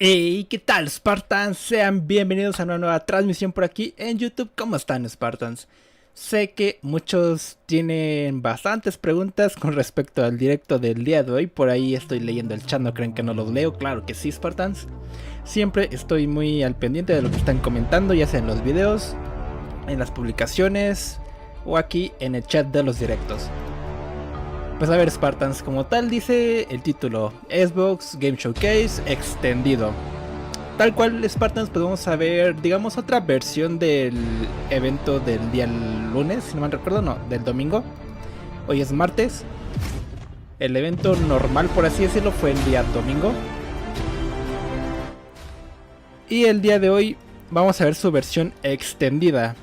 Hey, ¿qué tal, Spartans? Sean bienvenidos a una nueva transmisión por aquí en YouTube. ¿Cómo están, Spartans? Sé que muchos tienen bastantes preguntas con respecto al directo del día de hoy. Por ahí estoy leyendo el chat, no creen que no los leo. Claro que sí, Spartans. Siempre estoy muy al pendiente de lo que están comentando, ya sea en los videos, en las publicaciones o aquí en el chat de los directos. Pues a ver, Spartans, como tal dice el título, Xbox Game Showcase Extendido. Tal cual, Spartans, pues vamos a ver, digamos, otra versión del evento del día lunes, si no me recuerdo, no, del domingo. Hoy es martes. El evento normal, por así decirlo, fue el día domingo. Y el día de hoy vamos a ver su versión extendida.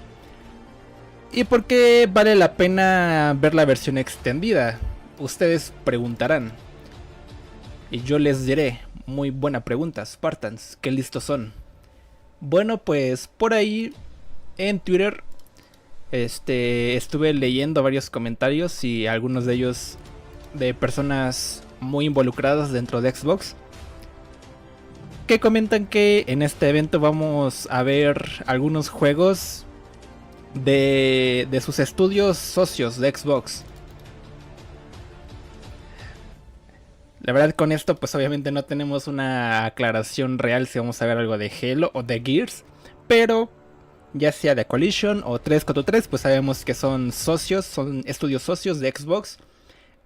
¿Y por qué vale la pena ver la versión extendida? Ustedes preguntarán. Y yo les diré, muy buena pregunta, Spartans, qué listos son. Bueno, pues por ahí en Twitter estuve leyendo varios comentarios y algunos de ellos de personas muy involucradas dentro de Xbox, que comentan que en este evento vamos a ver algunos juegos de sus estudios socios de Xbox. La verdad, con esto pues obviamente no tenemos una aclaración real si vamos a ver algo de Halo o de Gears, pero ya sea de Coalition o 343 pues sabemos que son socios, son estudios socios de Xbox.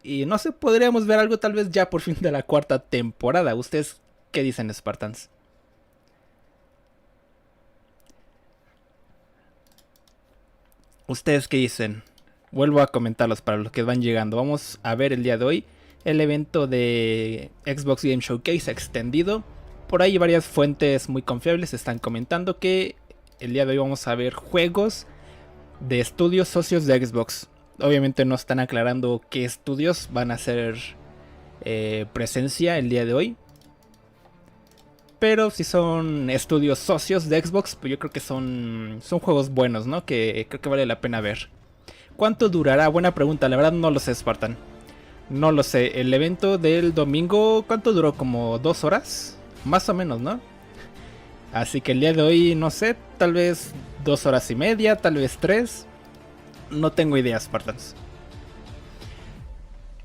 Y no sé, podríamos ver algo tal vez ya por fin de la cuarta temporada. ¿Ustedes qué dicen, Spartans? ¿Ustedes qué dicen? Vuelvo a comentarlos para los que van llegando. Vamos a ver el día de hoy el evento de Xbox Game Showcase extendido. Por ahí varias fuentes muy confiables están comentando que el día de hoy vamos a ver juegos de estudios socios de Xbox. Obviamente no están aclarando qué estudios van a hacer presencia el día de hoy. Pero si son estudios socios de Xbox, pues yo creo que son juegos buenos, ¿no? Que creo que vale la pena ver. ¿Cuánto durará? Buena pregunta, la verdad no lo sé, Spartan. No lo sé, el evento del domingo, ¿cuánto duró? ¿Como 2 horas? Más o menos, ¿no? Así que el día de hoy, no sé, tal vez 2 horas y media, tal vez 3. No tengo idea, Spartans.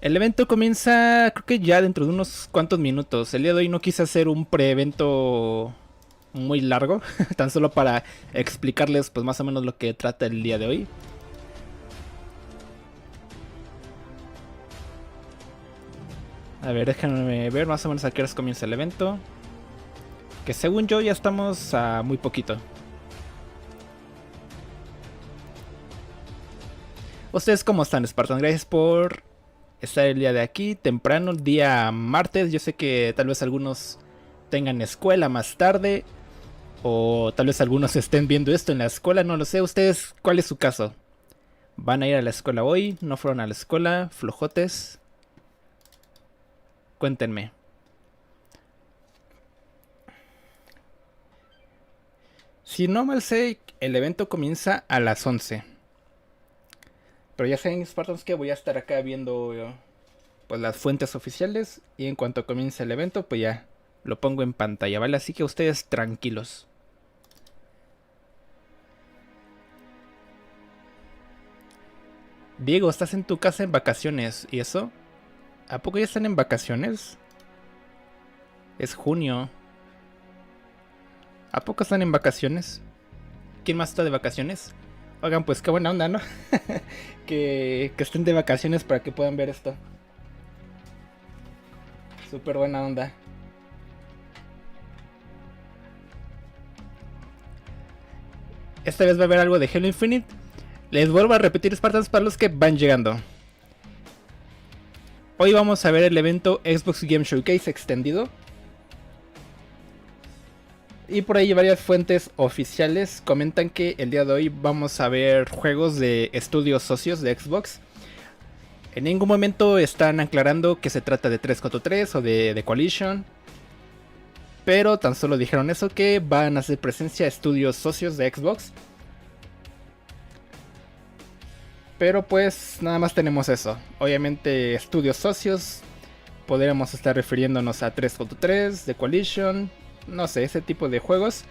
El evento comienza, creo que ya dentro de unos cuantos minutos. El día de hoy no quise hacer un pre-evento muy largo, tan solo para explicarles pues más o menos lo que trata el día de hoy. A ver, déjenme ver más o menos a qué horas comienza el evento. Que según yo ya estamos a muy poquito. ¿Ustedes cómo están, Spartan? Gracias por estar el día de aquí, temprano, día martes. Yo sé que tal vez algunos tengan escuela más tarde. O tal vez algunos estén viendo esto en la escuela, no lo sé. ¿Ustedes cuál es su caso? ¿Van a ir a la escuela hoy? ¿No fueron a la escuela? ¿Flojotes? Cuéntenme. Si no mal sé, el evento comienza a las 11. Pero ya saben, Spartans, que voy a estar acá viendo pues las fuentes oficiales. Y en cuanto comience el evento, pues ya lo pongo en pantalla, ¿vale? Así que ustedes tranquilos. Diego, estás en tu casa en vacaciones. ¿Y eso? ¿A poco ya están en vacaciones? Es junio. ¿A poco están en vacaciones? ¿Quién más está de vacaciones? Oigan, pues qué buena onda, ¿no? que estén de vacaciones para que puedan ver esto. Súper buena onda. Esta vez va a haber algo de Halo Infinite. Les vuelvo a repetir, Spartans, para los que van llegando. Hoy vamos a ver el evento Xbox Game Showcase extendido. Y por ahí varias fuentes oficiales comentan que el día de hoy vamos a ver juegos de estudios socios de Xbox. En ningún momento están aclarando que se trata de 343 o de Coalition. Pero tan solo dijeron eso, que van a hacer presencia estudios socios de Xbox. Pero pues nada más tenemos eso. Obviamente estudios socios. Podríamos estar refiriéndonos a 343 de Coalition. no sé, ese tipo de juegos.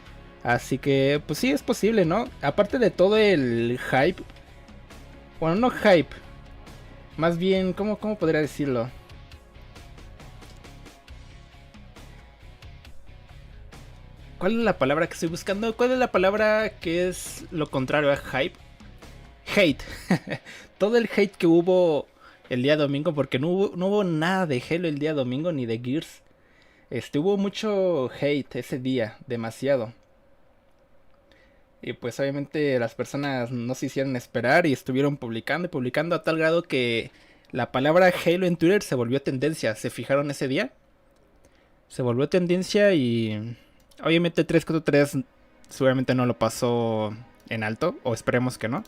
Así que pues sí es posible, ¿no? Aparte de todo el hype, bueno, no hype, más bien, ¿cómo podría decirlo? ¿Cuál es la palabra que estoy buscando? ¿Cuál es la palabra que es lo contrario a hype? Hate. Todo el hate que hubo el día domingo, porque no hubo nada de Halo el día domingo ni de Gears. Hubo mucho hate ese día, demasiado. Y pues obviamente las personas no se hicieron esperar y estuvieron publicando y publicando a tal grado que la palabra Halo en Twitter se volvió tendencia. ¿Se fijaron ese día? Se volvió tendencia y obviamente 343 seguramente no lo pasó en alto, o esperemos que no.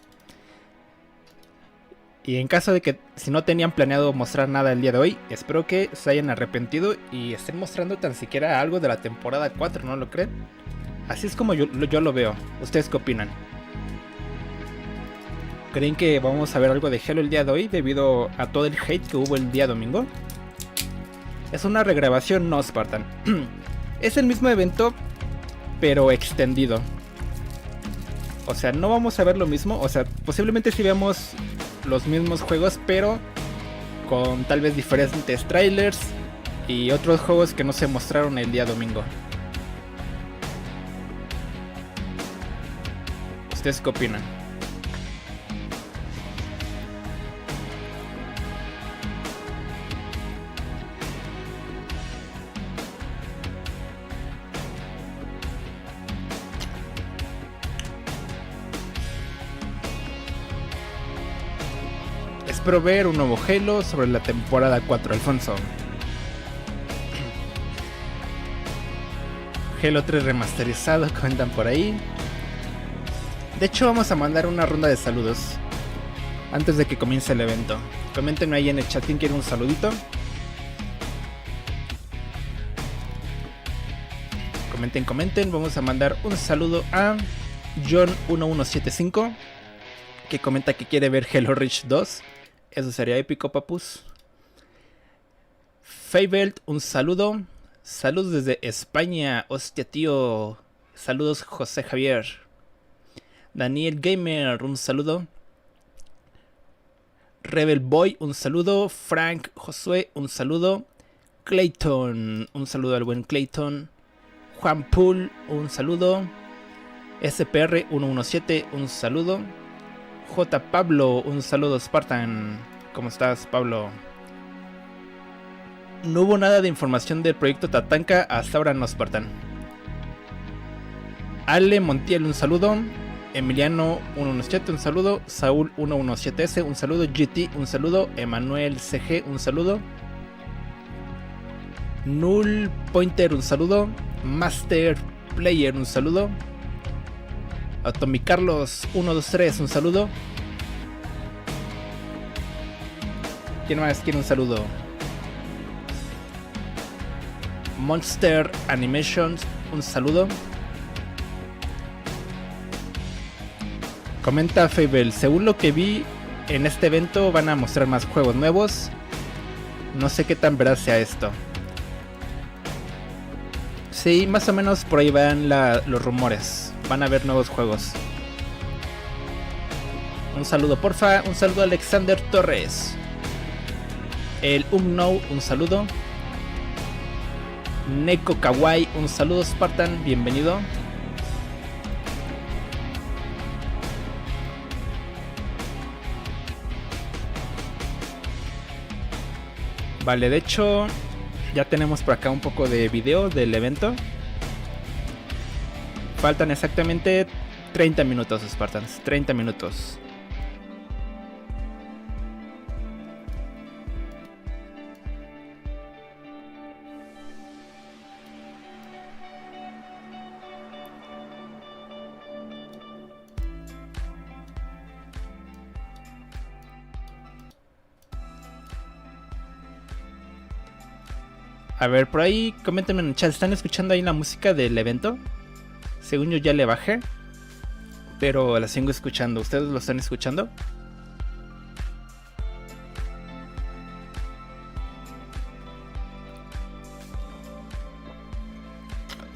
Y en caso de que si no tenían planeado mostrar nada el día de hoy, espero que se hayan arrepentido y estén mostrando tan siquiera algo de la temporada 4, ¿no lo creen? Así es como yo lo veo. ¿Ustedes qué opinan? ¿Creen que vamos a ver algo de Halo el día de hoy debido a todo el hate que hubo el día domingo? Es una regrabación, no, Spartan. Es el mismo evento, pero extendido. O sea, no vamos a ver lo mismo. O sea, posiblemente sí veamos los mismos juegos, pero con tal vez diferentes trailers y otros juegos que no se mostraron el día domingo. ¿Ustedes qué opinan? Espero ver un nuevo Halo sobre la temporada 4, Alfonso. Halo 3 remasterizado, comentan por ahí. De hecho, vamos a mandar una ronda de saludos antes de que comience el evento. Comenten ahí en el chat quién quiere un saludito. Comenten. Vamos a mandar un saludo a John1175, que comenta que quiere ver Halo Reach 2. Eso sería épico, papus. Fabelt, un saludo. Saludos desde España. Hostia, tío. Saludos, José Javier. Daniel Gamer, un saludo. Rebel Boy, un saludo. Frank Josué, un saludo. Clayton, un saludo al buen Clayton. Juan Pool, un saludo. SPR117, un saludo. J. Pablo, un saludo, Spartan. ¿Cómo estás, Pablo? No hubo nada de información del proyecto Tatanka hasta ahora, no, Spartan. Ale Montiel, un saludo. Emiliano 117, un saludo. Saúl 117S, un saludo. GT, un saludo. Emanuel CG, un saludo. Null Pointer, un saludo. Master Player, un saludo. Atomic Carlos 123, un saludo. ¿Quién más quiere un saludo? Monster Animations, un saludo. Comenta Fable, según lo que vi en este evento van a mostrar más juegos nuevos. No sé qué tan veraz sea esto. Sí, más o menos por ahí van los rumores. Van a haber nuevos juegos. Un saludo, porfa. Un saludo a Alexander Torres. El Umno, un saludo. Neko Kawaii, un saludo, Spartan. Bienvenido. Vale, de hecho, ya tenemos por acá un poco de video del evento. Faltan exactamente 30 minutos, Spartans. 30 minutos. A ver, por ahí, coméntenme en el chat. ¿Están escuchando ahí la música del evento? Según yo ya le bajé, pero la sigo escuchando. ¿Ustedes lo están escuchando?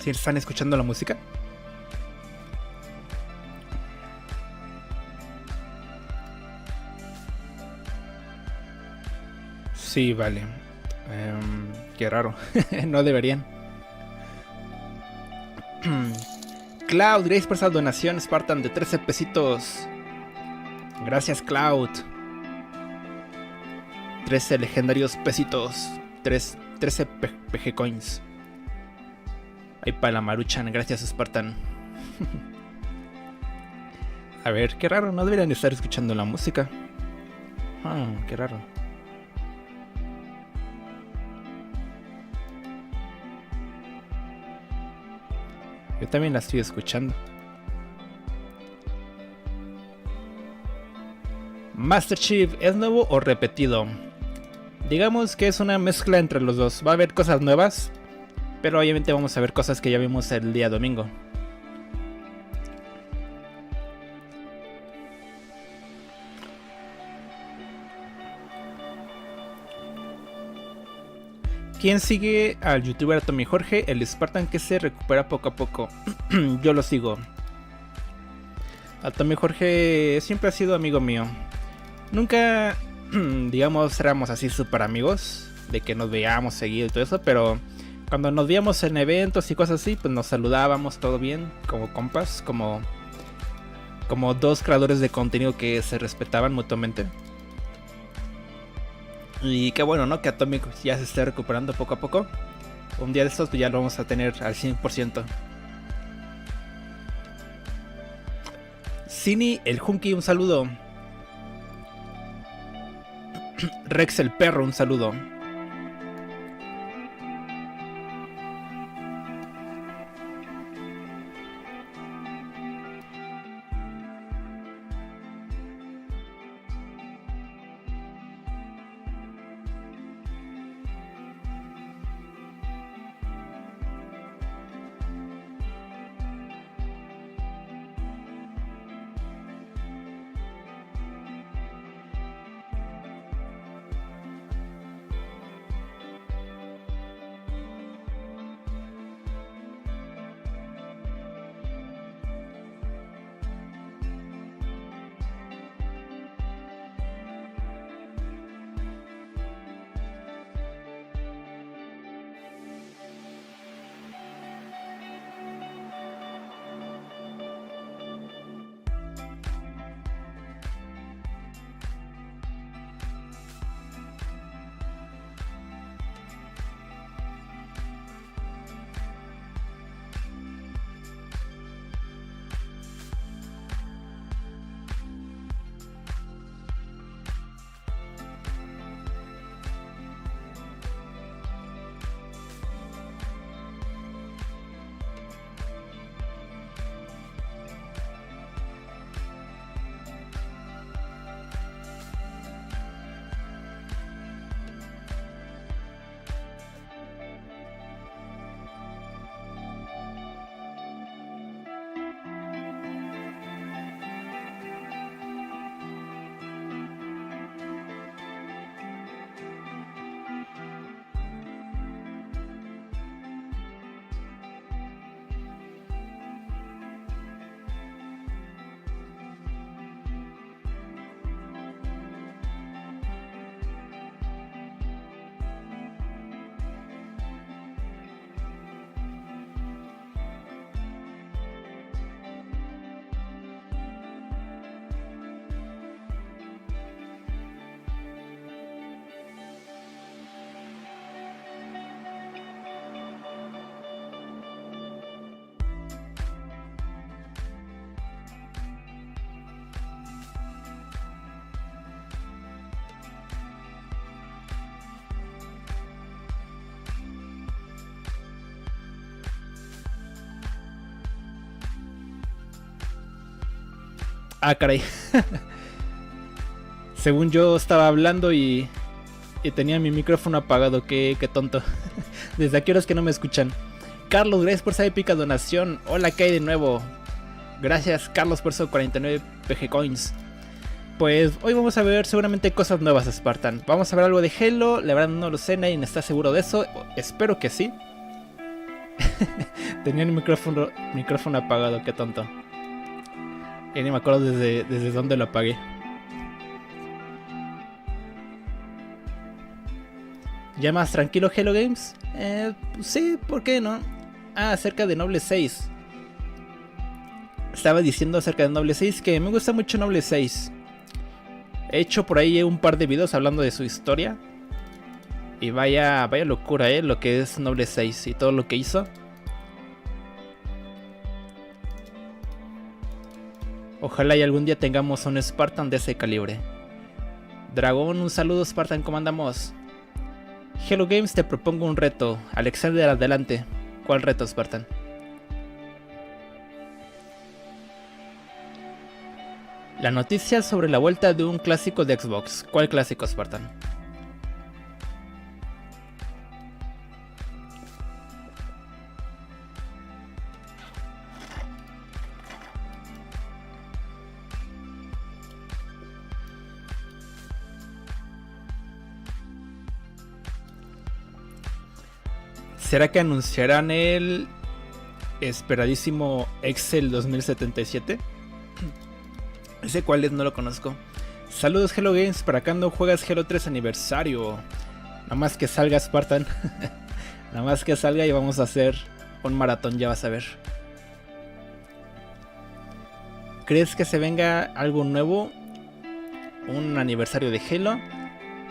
¿Sí están escuchando la música? Sí, vale. Qué raro. No deberían. Cloud, gracias por esa donación Spartan de 13 pesitos. Gracias, Cloud. 13 legendarios pesitos. 13 PG coins. Ahí para la Maruchan, gracias, Spartan. A ver, qué raro, no deberían estar escuchando la música. Qué raro. Yo también la estoy escuchando. Master Chief, ¿es nuevo o repetido? Digamos que es una mezcla entre los dos. Va a haber cosas nuevas, pero obviamente vamos a ver cosas que ya vimos el día domingo. ¿Quién sigue al youtuber Tommy Jorge? El Spartan que se recupera poco a poco. Yo lo sigo. A Tommy Jorge siempre ha sido amigo mío. Nunca, digamos, éramos así súper amigos, de que nos veíamos seguido y todo eso, pero cuando nos veíamos en eventos y cosas así, pues nos saludábamos, todo bien, como compas, como dos creadores de contenido que se respetaban mutuamente. Y qué bueno, ¿no? Que Atomic ya se esté recuperando poco a poco. Un día de estos pues ya lo vamos a tener al 100%. Cini, el Junkie, un saludo. Rex el perro, un saludo. Ah, caray. Según yo estaba hablando y tenía mi micrófono apagado. Qué tonto. Desde aquí horas que no me escuchan. Carlos, gracias por esa épica donación. Hola, ¿qué hay de nuevo? Gracias, Carlos, por esos 49 PG Coins. Pues hoy vamos a ver seguramente cosas nuevas, Spartan. Vamos a ver algo de Halo. La verdad no lo sé, nadie está seguro de eso. Espero que sí. Tenía el micrófono apagado, qué tonto. Y ni me acuerdo desde dónde lo apagué. ¿Ya más tranquilo Hello Games? Sí, ¿por qué no? Ah, acerca de Noble 6. Estaba diciendo acerca de Noble 6 que me gusta mucho Noble 6. He hecho por ahí un par de videos hablando de su historia. Y vaya locura, lo que es Noble 6 y todo lo que hizo. Ojalá y algún día tengamos un Spartan de ese calibre. Dragón, un saludo Spartan, ¿cómo andamos? Hello Games, te propongo un reto. Alexander, adelante. ¿Cuál reto, Spartan? La noticia sobre la vuelta de un clásico de Xbox. ¿Cuál clásico, Spartan? ¿Será que anunciarán el esperadísimo Excel 2077? ¿Ese cuál es? No lo conozco. Saludos Hello Games, ¿para cuándo juegas Halo 3 aniversario? Nada más que salga Spartan. Nada más que salga y vamos a hacer un maratón, ya vas a ver. ¿Crees que se venga algo nuevo? ¿Un aniversario de Halo?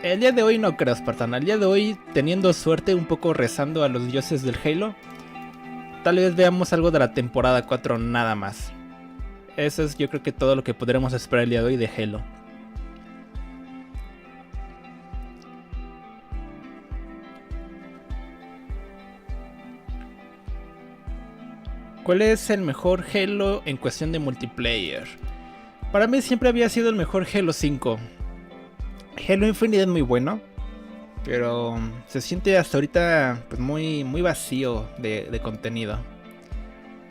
El día de hoy no creo, Spartan. El día de hoy, teniendo suerte, un poco rezando a los dioses del Halo, tal vez veamos algo de la temporada 4 nada más. Eso es, yo creo, que todo lo que podremos esperar el día de hoy de Halo. ¿Cuál es el mejor Halo en cuestión de multiplayer? Para mí siempre había sido el mejor Halo 5. Halo Infinite es muy bueno, pero se siente hasta ahorita pues muy vacío de contenido.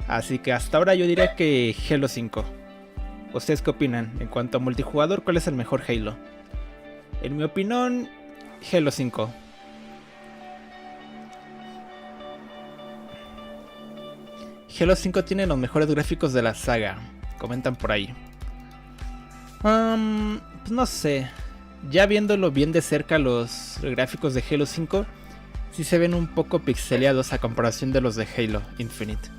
Así que hasta ahora yo diría que Halo 5. ¿Ustedes qué opinan? En cuanto a multijugador, ¿cuál es el mejor Halo? En mi opinión, Halo 5. Halo 5 tiene los mejores gráficos de la saga. Comentan por ahí. Pues no sé. Ya viéndolo bien de cerca, los gráficos de Halo 5 sí se ven un poco pixeleados a comparación de los de Halo Infinite.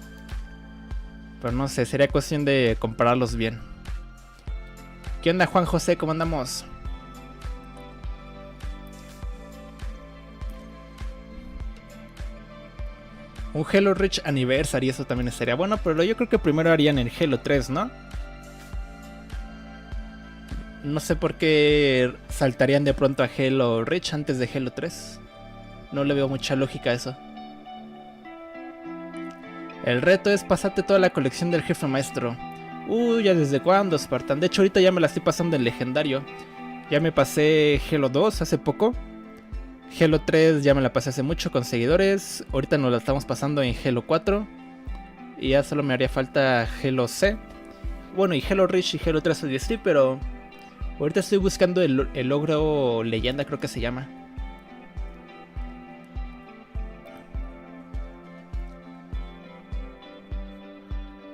Pero no sé, sería cuestión de compararlos bien. ¿Qué onda, Juan José? ¿Cómo andamos? Un Halo Reach Anniversary, eso también estaría bueno, pero yo creo que primero harían el Halo 3, ¿no? No sé por qué saltarían de pronto a Halo Reach antes de Halo 3. No le veo mucha lógica a eso. El reto es pasarte toda la colección del jefe maestro. ¿Ya desde cuándo, Spartan? De hecho ahorita ya me la estoy pasando en legendario. Ya me pasé Halo 2 hace poco. Halo 3 ya me la pasé hace mucho con seguidores. Ahorita nos la estamos pasando en Halo 4. Y ya solo me haría falta Halo C. Bueno, y Halo Reach y Halo 3 ODST, pero ahorita estoy buscando el logro leyenda, creo que se llama.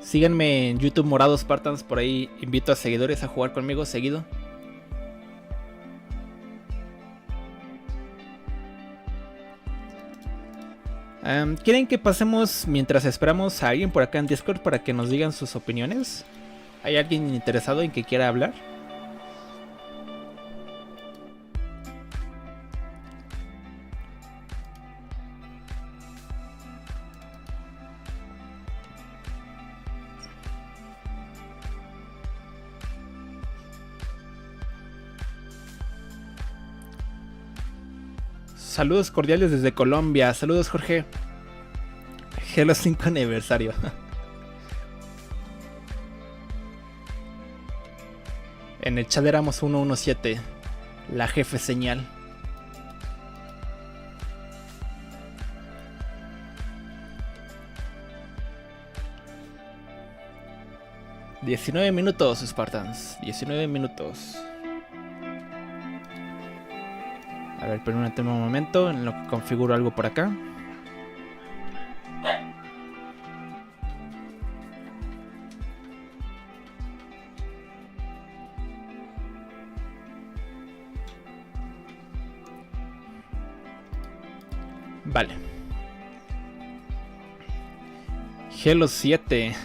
Síganme en YouTube Morado Spartans, por ahí invito a seguidores a jugar conmigo seguido. ¿Quieren que pasemos mientras esperamos a alguien por acá en Discord para que nos digan sus opiniones? ¿Hay alguien interesado en que quiera hablar? Saludos cordiales desde Colombia. Saludos, Jorge. Halo 5 aniversario. En el chat éramos 117. La jefe señal. $19 minutos, Spartans. 19 minutos. A ver, permítanme un momento en lo que configuro algo por acá. Vale. Halo 7.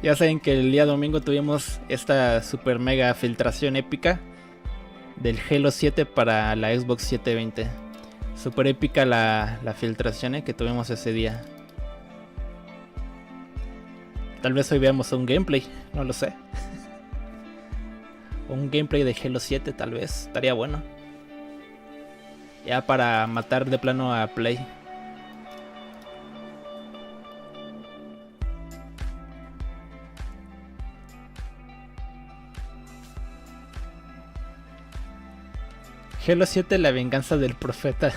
Ya saben que el día domingo tuvimos esta super mega filtración épica del Halo 7 para la Xbox 720. Super épica la filtración que tuvimos ese día. Tal vez hoy veamos un gameplay, no lo sé. Un gameplay de Halo 7 tal vez, estaría bueno. Ya para matar de plano a Play. Halo 7, la venganza del profeta.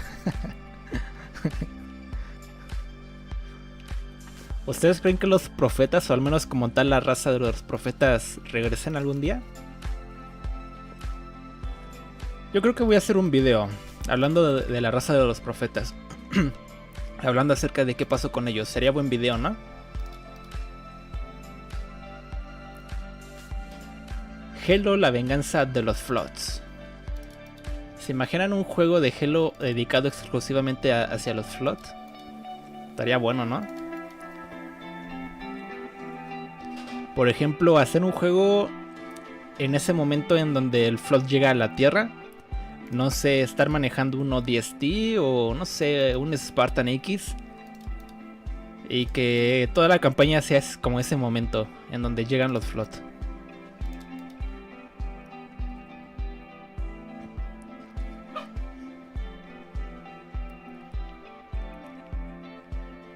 ¿Ustedes creen que los profetas, o al menos como tal la raza de los profetas, regresen algún día? Yo creo que voy a hacer un video hablando de la raza de los profetas. Hablando acerca de qué pasó con ellos. Sería buen video, ¿no? Halo, la venganza de los Floods. ¿Se imaginan un juego de Halo dedicado exclusivamente hacia los Flood? Estaría bueno, ¿no? Por ejemplo, hacer un juego en ese momento en donde el Flood llega a la Tierra. No sé, estar manejando un ODST o no sé, un Spartan X. Y que toda la campaña sea como ese momento en donde llegan los Flood.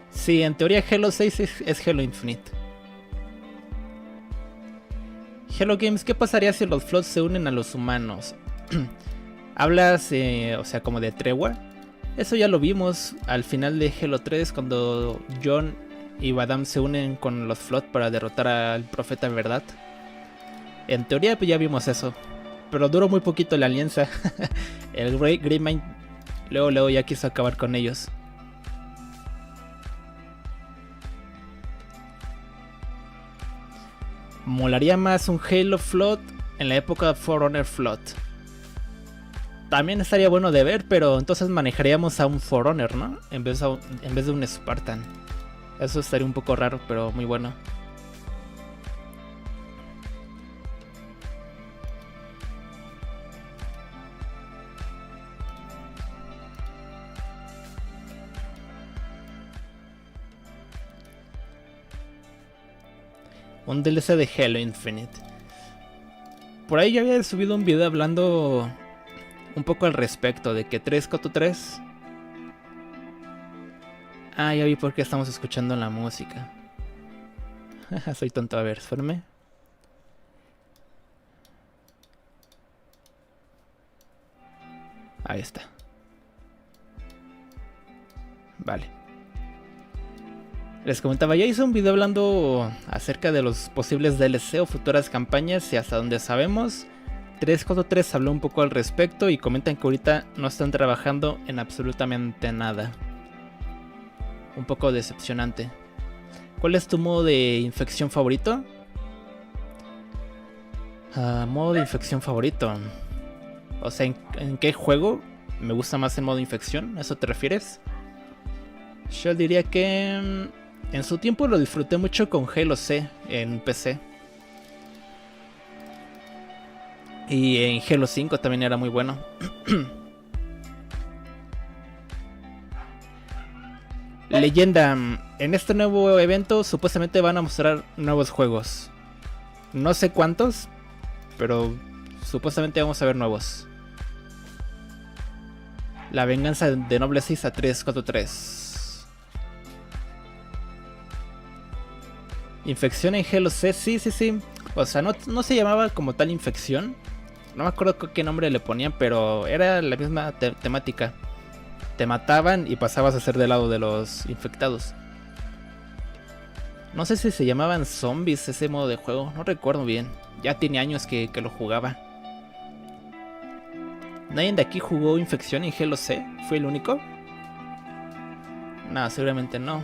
Sí, en teoría Halo 6 es Halo Infinite. Hello Games, ¿qué pasaría si los Floods se unen a los humanos? ¿Hablas, o sea, como de tregua? Eso ya lo vimos al final de Halo 3 cuando John y Badam se unen con los Flood para derrotar al profeta verdad. En teoría pues ya vimos eso, pero duró muy poquito la alianza. El Greymind luego ya quiso acabar con ellos. Molaría más un Halo Flood en la época de Forerunner Flood. También estaría bueno de ver, pero entonces manejaríamos a un Forerunner, ¿no? En vez de un Spartan. Eso estaría un poco raro, pero muy bueno. Un DLC de Halo Infinite. Por ahí ya había subido un video hablando un poco al respecto de que 3-4-3. Ah, ya vi por qué estamos escuchando la música. Soy tonto, a ver, espérame. Ahí está. Vale. Les comentaba, ya hice un video hablando acerca de los posibles DLC o futuras campañas y hasta donde sabemos 343 habló un poco al respecto y comentan que ahorita no están trabajando en absolutamente nada. Un poco decepcionante. ¿Cuál es tu modo de infección favorito? Modo de infección favorito. O sea, ¿en qué juego me gusta más el modo de infección? ¿A eso te refieres? Yo diría que en su tiempo lo disfruté mucho con Halo C en PC. Y en Halo 5 también era muy bueno. Leyenda, en este nuevo evento supuestamente van a mostrar nuevos juegos. No sé cuántos, pero supuestamente vamos a ver nuevos. La venganza de Noble 6 a 343. Infección en Halo C, sí. O sea, no se llamaba como tal infección. No me acuerdo qué nombre le ponían, pero era la misma temática. Te mataban y pasabas a ser del lado de los infectados. No sé si se llamaban zombies ese modo de juego, no recuerdo bien. Ya tiene años que lo jugaba. ¿Nadie de aquí jugó infección en Halo C? ¿Fue el único? No, seguramente no.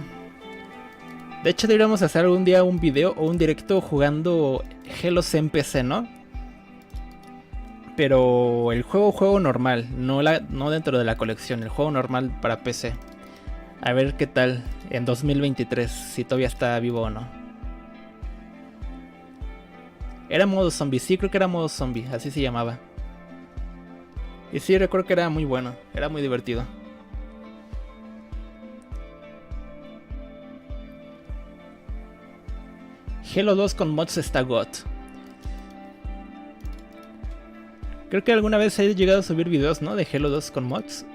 De hecho deberíamos hacer algún día un video o un directo jugando Halo C en PC, ¿no? Pero el juego normal, no dentro de la colección, el juego normal para PC. A ver qué tal en 2023, si todavía está vivo o no. Era modo zombie, sí, creo que era modo zombie, así se llamaba. Y sí, recuerdo que era muy bueno, era muy divertido. Halo 2 con mods está God. Creo que alguna vez he llegado a subir videos, ¿no? De Halo 2 con mods.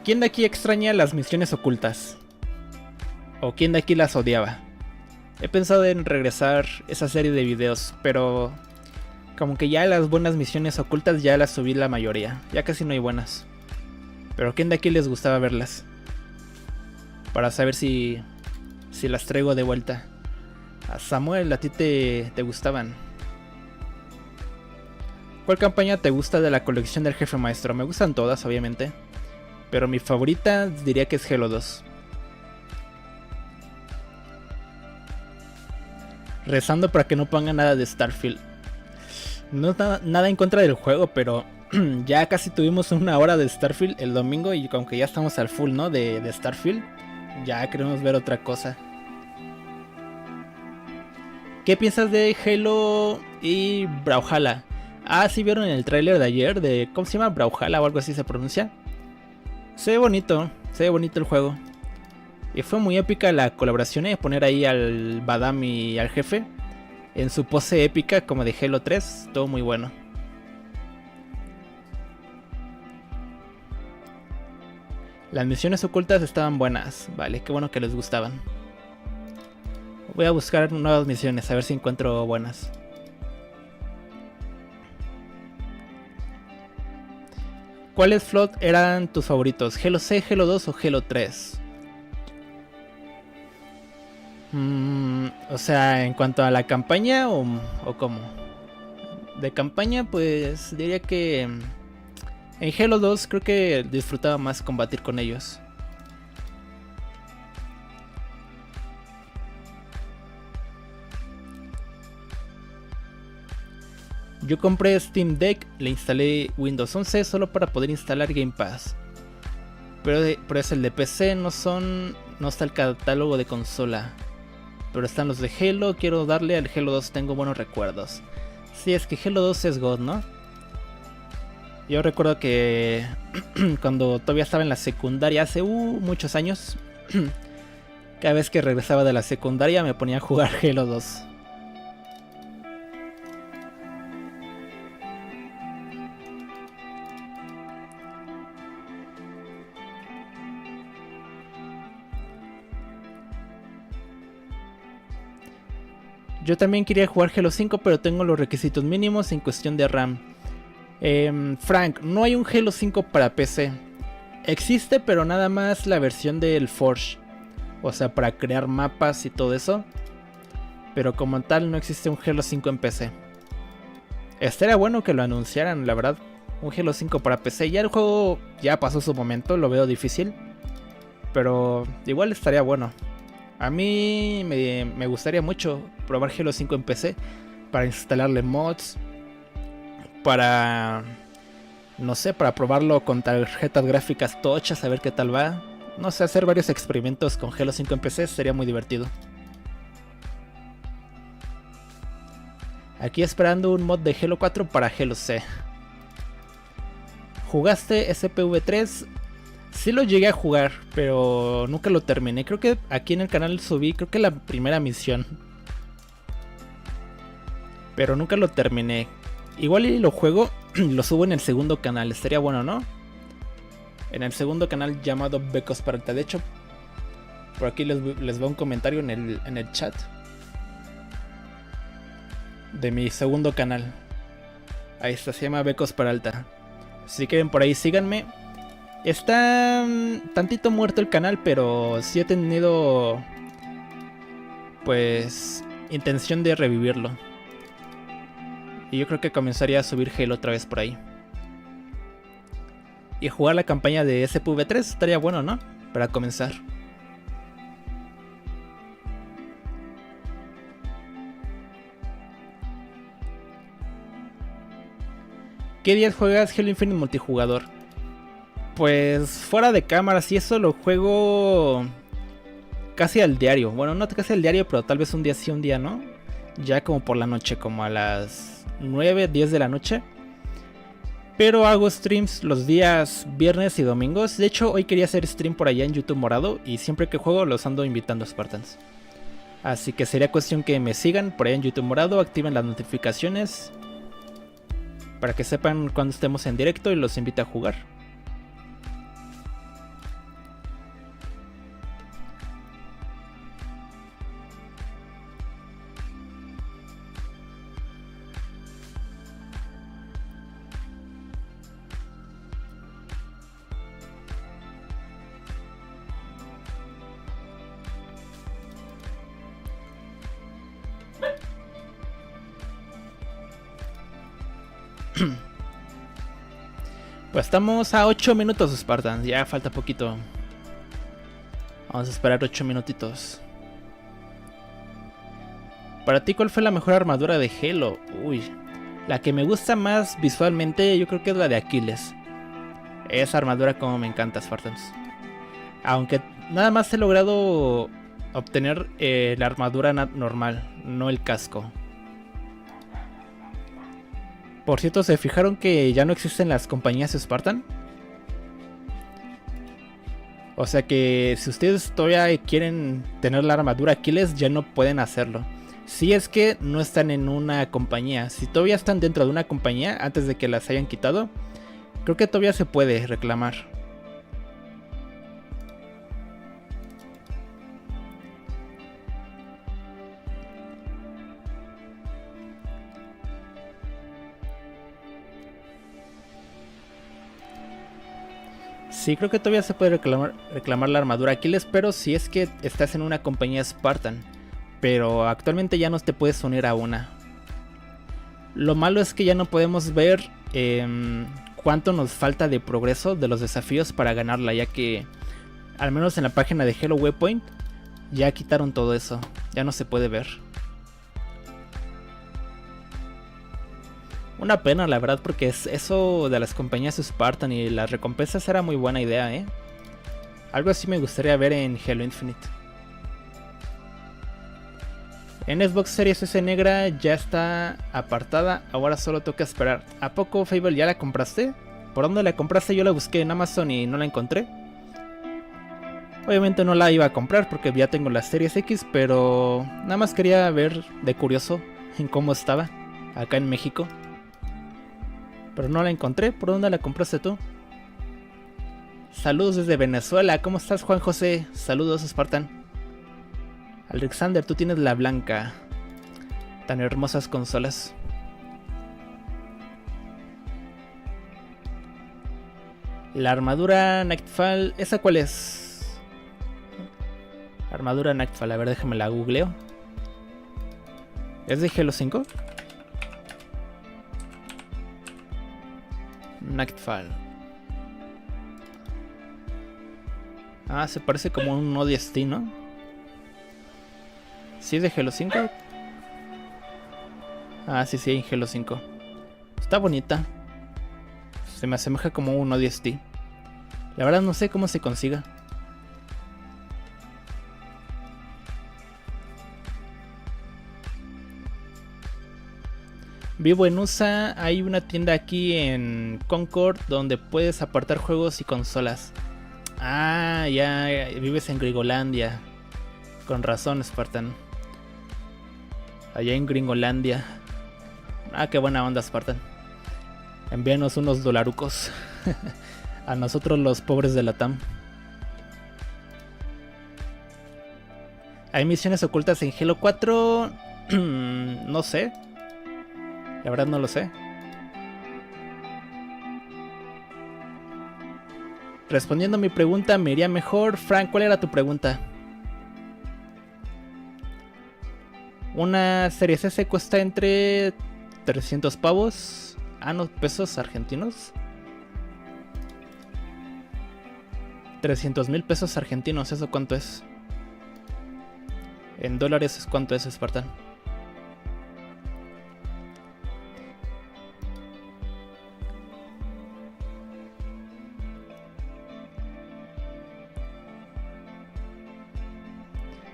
¿Quién de aquí extraña las misiones ocultas? ¿O quién de aquí las odiaba? He pensado en regresar esa serie de videos, pero como que ya las buenas misiones ocultas ya las subí la mayoría. Ya casi no hay buenas. Pero ¿quién de aquí les gustaba verlas? Para saber si las traigo de vuelta. A Samuel, ¿a ti te gustaban? ¿Cuál campaña te gusta de la colección del jefe maestro? Me gustan todas, obviamente. Pero mi favorita diría que es Halo 2. Rezando para que no pongan nada de Starfield. No nada en contra del juego, pero ya casi tuvimos una hora de Starfield el domingo y aunque ya estamos al full, ¿no? De Starfield, ya queremos ver otra cosa. ¿Qué piensas de Halo y Brawlhalla? Ah, sí vieron el tráiler de ayer de... ¿Cómo se llama? Brawlhalla o algo así se pronuncia. Se ve bonito el juego. Y fue muy épica la colaboración, poner ahí al Badam y al jefe en su pose épica como de Halo 3, todo muy bueno. Las misiones ocultas estaban buenas, vale, qué bueno que les gustaban. Voy a buscar nuevas misiones, a ver si encuentro buenas. ¿Cuáles flood eran tus favoritos? ¿Halo C, Halo 2 o Halo 3? O sea, en cuanto a la campaña o cómo. De campaña, pues diría que en Halo 2 creo que disfrutaba más combatir con ellos. Yo compré Steam Deck, le instalé Windows 11 solo para poder instalar Game Pass. Pero es el de PC, no está el catálogo de consola. Pero están los de Halo, quiero darle al Halo 2, tengo buenos recuerdos. Sí, es que Halo 2 es God, ¿no? Yo recuerdo que cuando todavía estaba en la secundaria, hace muchos años, cada vez que regresaba de la secundaria me ponía a jugar Halo 2. Yo también quería jugar Halo 5, pero tengo los requisitos mínimos en cuestión de RAM. Frank, no hay un Halo 5 para PC. Existe, pero nada más la versión del Forge. O sea, para crear mapas y todo eso. Pero como tal no existe un Halo 5 en PC. Estaría bueno que lo anunciaran, la verdad. Un Halo 5 para PC. Ya el juego ya pasó su momento, lo veo difícil. Pero igual estaría bueno. A mí me gustaría mucho probar Halo 5 en PC. Para instalarle mods. Para... no sé, para probarlo con tarjetas gráficas tochas, a ver qué tal va. No sé, hacer varios experimentos con Halo 5 en PC sería muy divertido. Aquí esperando un mod de Halo 4 para Halo C. ¿Jugaste SPV3? Sí lo llegué a jugar, pero nunca lo terminé. Creo que aquí en el canal subí, creo que la primera misión. Pero nunca lo terminé. Igual y lo juego, lo subo en el segundo canal, estaría bueno, ¿no? En el segundo canal llamado Becos Parta. De hecho, por aquí les veo un comentario en el chat de mi segundo canal. Ahí está, se llama Becos Peralta. Si quieren por ahí síganme. Está tantito muerto el canal, pero sí he tenido pues intención de revivirlo. Y yo creo que comenzaría a subir Halo otra vez por ahí. Y jugar la campaña de SPV3 estaría bueno, ¿no? Para comenzar. ¿Qué días juegas Halo Infinite multijugador? Pues fuera de cámaras y eso lo juego casi al diario. Bueno, no casi al diario, pero tal vez un día sí, un día no. Ya como por la noche, como a las 9, 10 de la noche. Pero hago streams los días viernes y domingos. De hecho, hoy quería hacer stream por allá en YouTube Morado. Y siempre que juego los ando invitando a Spartans. Así que sería cuestión que me sigan por allá en YouTube Morado. Activen las notificaciones para que sepan cuando estemos en directo y los invite a jugar. Pues estamos a 8 minutos, Spartans. Ya falta poquito. Vamos a esperar 8 minutitos. Para ti, ¿cuál fue la mejor armadura de Halo? Uy, la que me gusta más visualmente yo creo que es la de Aquiles. Esa armadura como me encanta, Spartans. Aunque nada más he logrado obtener la armadura normal, no el casco. Por cierto, ¿se fijaron que ya no existen las compañías Spartan? O sea que si ustedes todavía quieren tener la armadura Aquiles, ya no pueden hacerlo. Si es que no están en una compañía. Si todavía están dentro de una compañía antes de que las hayan quitado, creo que todavía se puede reclamar. Sí, creo que todavía se puede reclamar la armadura Aquiles, pero si es que estás en una compañía Spartan. Pero actualmente ya no te puedes unir a una. Lo malo es que ya no podemos ver cuánto nos falta de progreso de los desafíos para ganarla, ya que al menos en la página de Halo Waypoint ya quitaron todo eso, ya no se puede ver. Una pena, la verdad, porque eso de las compañías Spartan y las recompensas era muy buena idea, ¿eh? Algo así me gustaría ver en Halo Infinite. En Xbox Series S negra ya está apartada, ahora solo toca esperar. ¿A poco, Fable, ya la compraste? ¿Por dónde la compraste? Yo la busqué en Amazon y no la encontré. Obviamente no la iba a comprar porque ya tengo la Series X, pero nada más quería ver de curioso en cómo estaba acá en México. Pero no la encontré. ¿Por dónde la compraste tú? Saludos desde Venezuela. ¿Cómo estás, Juan José? Saludos, Spartan. Alexander, tú tienes la blanca. Tan hermosas consolas. La armadura Nightfall. ¿Esa cuál es? Armadura Nightfall. A ver, déjame la googleo. ¿Es de Halo 5? Nightfall. Ah, se parece como un ODST, ¿no? ¿Sí es de Halo 5? Ah, sí, en Halo 5. Está bonita. Se me asemeja como un ODST. La verdad no sé cómo se consiga. Vivo en USA, hay una tienda aquí en Concord donde puedes apartar juegos y consolas. Ah, ya vives en Gringolandia. Con razón, Spartan. Allá en Gringolandia. Ah, qué buena onda, Spartan. Envíanos unos dolarucos. A nosotros los pobres de la TAM. ¿Hay misiones ocultas en Halo 4? No sé. La verdad no lo sé. Respondiendo a mi pregunta, me iría mejor. Frank, ¿cuál era tu pregunta? Una Series S cuesta entre 300 pavos. Ah, no, pesos argentinos. 300,000 pesos argentinos, ¿eso cuánto es? En dólares, ¿cuánto es, Spartan?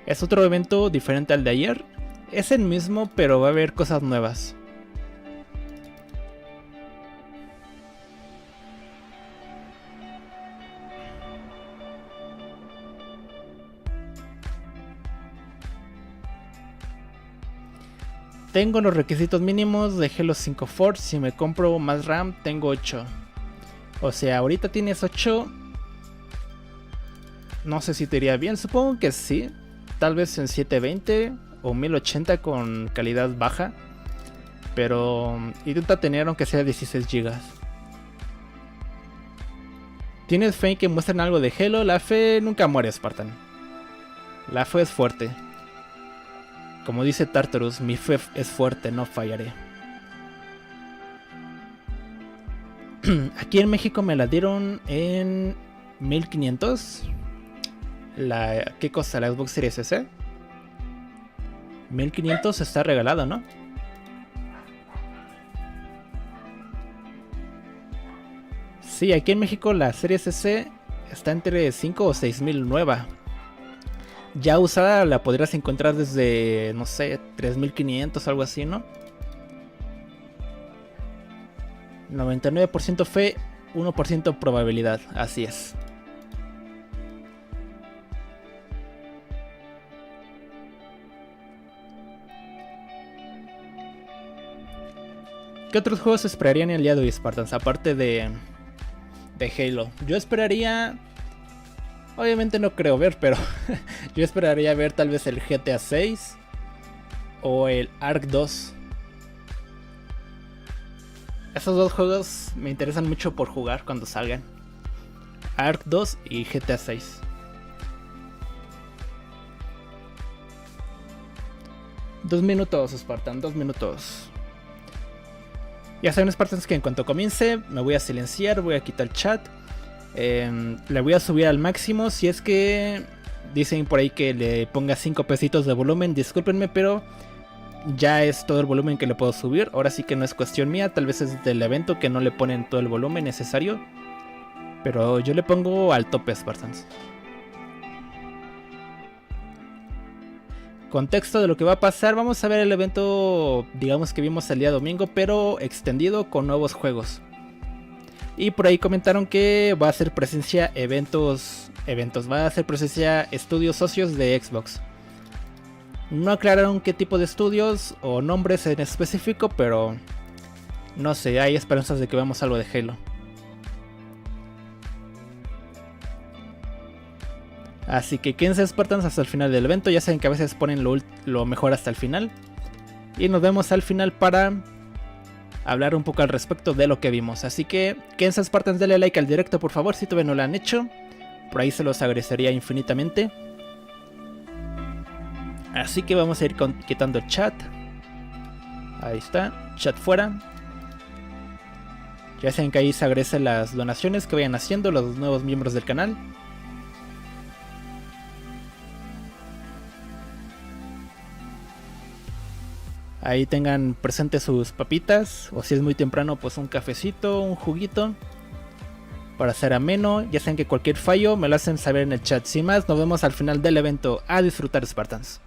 Es otro evento diferente al de ayer. Es el mismo, pero va a haber cosas nuevas. Tengo los requisitos mínimos de Halo 5 Force. Si me compro más RAM, tengo 8. O sea, ahorita tienes 8. No sé si te iría bien, supongo que sí. Tal vez en 720 o 1080 con calidad baja. Pero intenta tener aunque sea 16 GB. ¿Tienes fe en que muestren algo de Halo? La fe nunca muere, Spartan. La fe es fuerte. Como dice Tartarus, mi fe es fuerte, no fallaré. Aquí en México me la dieron en 1500. ¿Qué cosa? La Xbox Series S. 1500 está regalado, ¿no? Sí, aquí en México la Series S está entre 5 o 6000 nueva. Ya usada la podrías encontrar desde, no sé, 3500, algo así, ¿no? 99% fe, 1% probabilidad, así es. ¿Qué otros juegos esperarían el día de hoy, Spartans? Aparte de Halo. Yo esperaría... Obviamente no creo ver, pero yo esperaría ver tal vez el GTA 6 o el Ark 2. Esos dos juegos me interesan mucho por jugar cuando salgan. Ark 2 y GTA 6. Dos minutos, Spartan, 2 minutos. Ya saben, Spartans, que en cuanto comience me voy a silenciar, voy a quitar el chat. Le voy a subir al máximo. Si es que dicen por ahí que le ponga 5 pesitos de volumen, discúlpenme, pero ya es todo el volumen que le puedo subir. Ahora sí que no es cuestión mía, tal vez es del evento que no le ponen todo el volumen necesario, pero yo le pongo al tope, Spartans. Contexto de lo que va a pasar: vamos a ver el evento, digamos que vimos el día domingo, pero extendido con nuevos juegos. Y por ahí comentaron que va a ser presencia va a ser presencia estudios socios de Xbox. No aclararon qué tipo de estudios o nombres en específico, pero no sé, hay esperanzas de que veamos algo de Halo. Así que quédense, Spartans, hasta el final del evento. Ya saben que a veces ponen lo mejor hasta el final. Y nos vemos al final para hablar un poco al respecto de lo que vimos. Así que quédense, Spartans, denle like al directo, por favor, si todavía no lo han hecho. Por ahí se los agradecería infinitamente. Así que vamos a ir quitando el chat. Ahí está, chat fuera. Ya saben que ahí se agradecen las donaciones que vayan haciendo los nuevos miembros del canal. Ahí tengan presentes sus papitas, o si es muy temprano, pues un cafecito, un juguito, para hacer ameno. Ya saben que cualquier fallo me lo hacen saber en el chat. Sin más, nos vemos al final del evento. A disfrutar, Spartans.